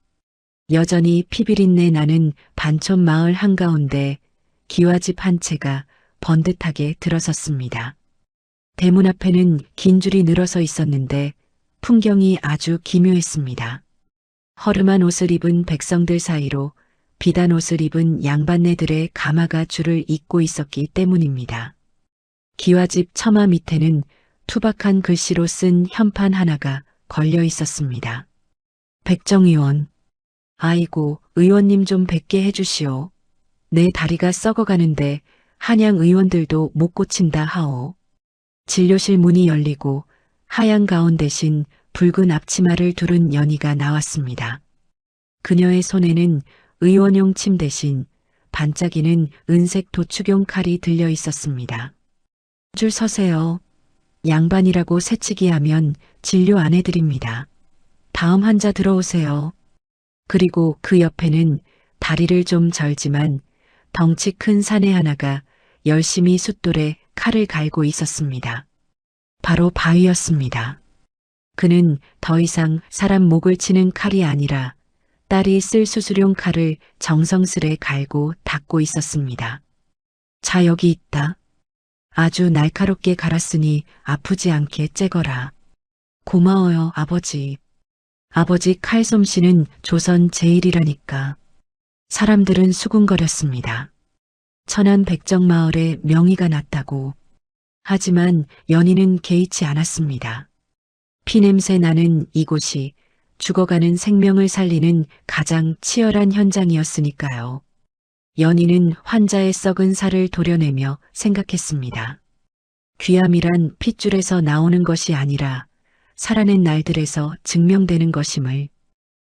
여전히 피비린내 나는 반촌 마을 한가운데 기와집 한 채가 번듯하게 들어섰습니다. 대문 앞에는 긴 줄이 늘어서 있었는데 풍경이 아주 기묘했습니다. 허름한 옷을 입은 백성들 사이로 비단 옷을 입은 양반네들의 가마가 줄을 잇고 있었기 때문입니다. 기와집 처마 밑에는 투박한 글씨로 쓴 현판 하나가 걸려 있었습니다. 백정의원. 아이고, 의원님 좀 뵙게 해주시오. 내 다리가 썩어가는데 한양 의원들도 못 고친다 하오. 진료실 문이 열리고 하얀 가운 대신 붉은 앞치마를 두른 연희가 나왔습니다. 그녀의 손에는 의원용 침 대신 반짝이는 은색 도축용 칼이 들려 있었습니다. 줄 서세요. 양반이라고 새치기 하면 진료 안 해드립니다. 다음 환자 들어오세요. 그리고 그 옆에는 다리를 좀 절지만 덩치 큰 사내 하나가 열심히 숫돌에 칼을 갈고 있었습니다. 바로 바위였습니다. 그는 더 이상 사람 목을 치는 칼이 아니라 딸이 쓸 수술용 칼을 정성스레 갈고 닦고 있었습니다. 자, 여기 있다. 아주 날카롭게 갈았으니 아프지 않게 째거라. 고마워요, 아버지. 아버지 칼솜씨는 조선 제일이라니까. 사람들은 수군거렸습니다. 천안 백정마을에 명의가 났다고. 하지만 연희는 개의치 않았습니다. 피냄새 나는 이곳이 죽어가는 생명을 살리는 가장 치열한 현장이었으니까요. 연희는 환자의 썩은 살을 도려내며 생각했습니다. 귀함이란 핏줄에서 나오는 것이 아니라 살아낸 날들에서 증명되는 것임을.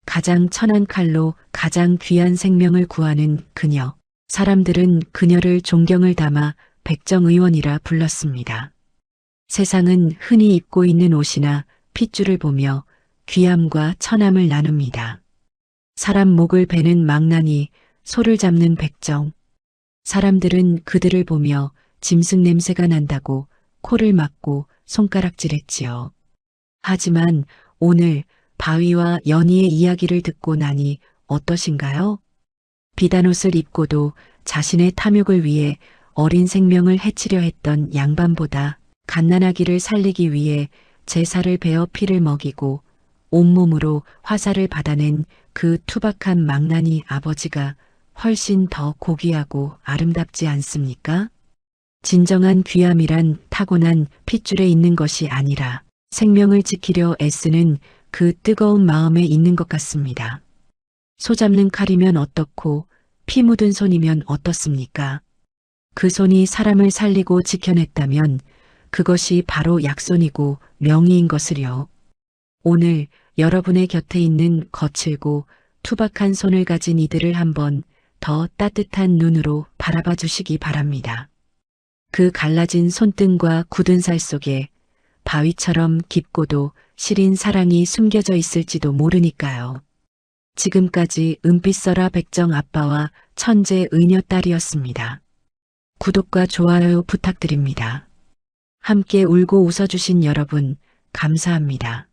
가장 천한 칼로 가장 귀한 생명을 구하는 그녀. 사람들은 그녀를 존경을 담아 백정의원이라 불렀습니다. 세상은 흔히 입고 있는 옷이나 핏줄을 보며 귀함과 천함을 나눕니다. 사람 목을 베는 망나니, 소를 잡는 백정. 사람들은 그들을 보며 짐승 냄새가 난다고 코를 막고 손가락질했지요. 하지만 오늘 바위와 연희의 이야기를 듣고 나니 어떠신가요? 비단옷을 입고도 자신의 탐욕을 위해 어린 생명을 해치려 했던 양반보다 갓난아기를 살리기 위해 제사를 베어 피를 먹이고 온몸으로 화살을 받아낸 그 투박한 망나니 아버지가 훨씬 더 고귀하고 아름답지 않습니까? 진정한 귀함이란 타고난 핏줄에 있는 것이 아니라 생명을 지키려 애쓰는 그 뜨거운 마음에 있는 것 같습니다. 소 잡는 칼이면 어떻고 피 묻은 손이면 어떻습니까? 그 손이 사람을 살리고 지켜냈다면 그것이 바로 약손이고 명의인 것을요. 오늘 여러분의 곁에 있는 거칠고 투박한 손을 가진 이들을 한번 더 따뜻한 눈으로 바라봐 주시기 바랍니다. 그 갈라진 손등과 굳은 살 속에 바위처럼 깊고도 시린 사랑이 숨겨져 있을지도 모르니까요. 지금까지 은빛설아 백정 아빠와 천재 의녀 딸이었습니다. 구독과 좋아요 부탁드립니다. 함께 울고 웃어주신 여러분, 감사합니다.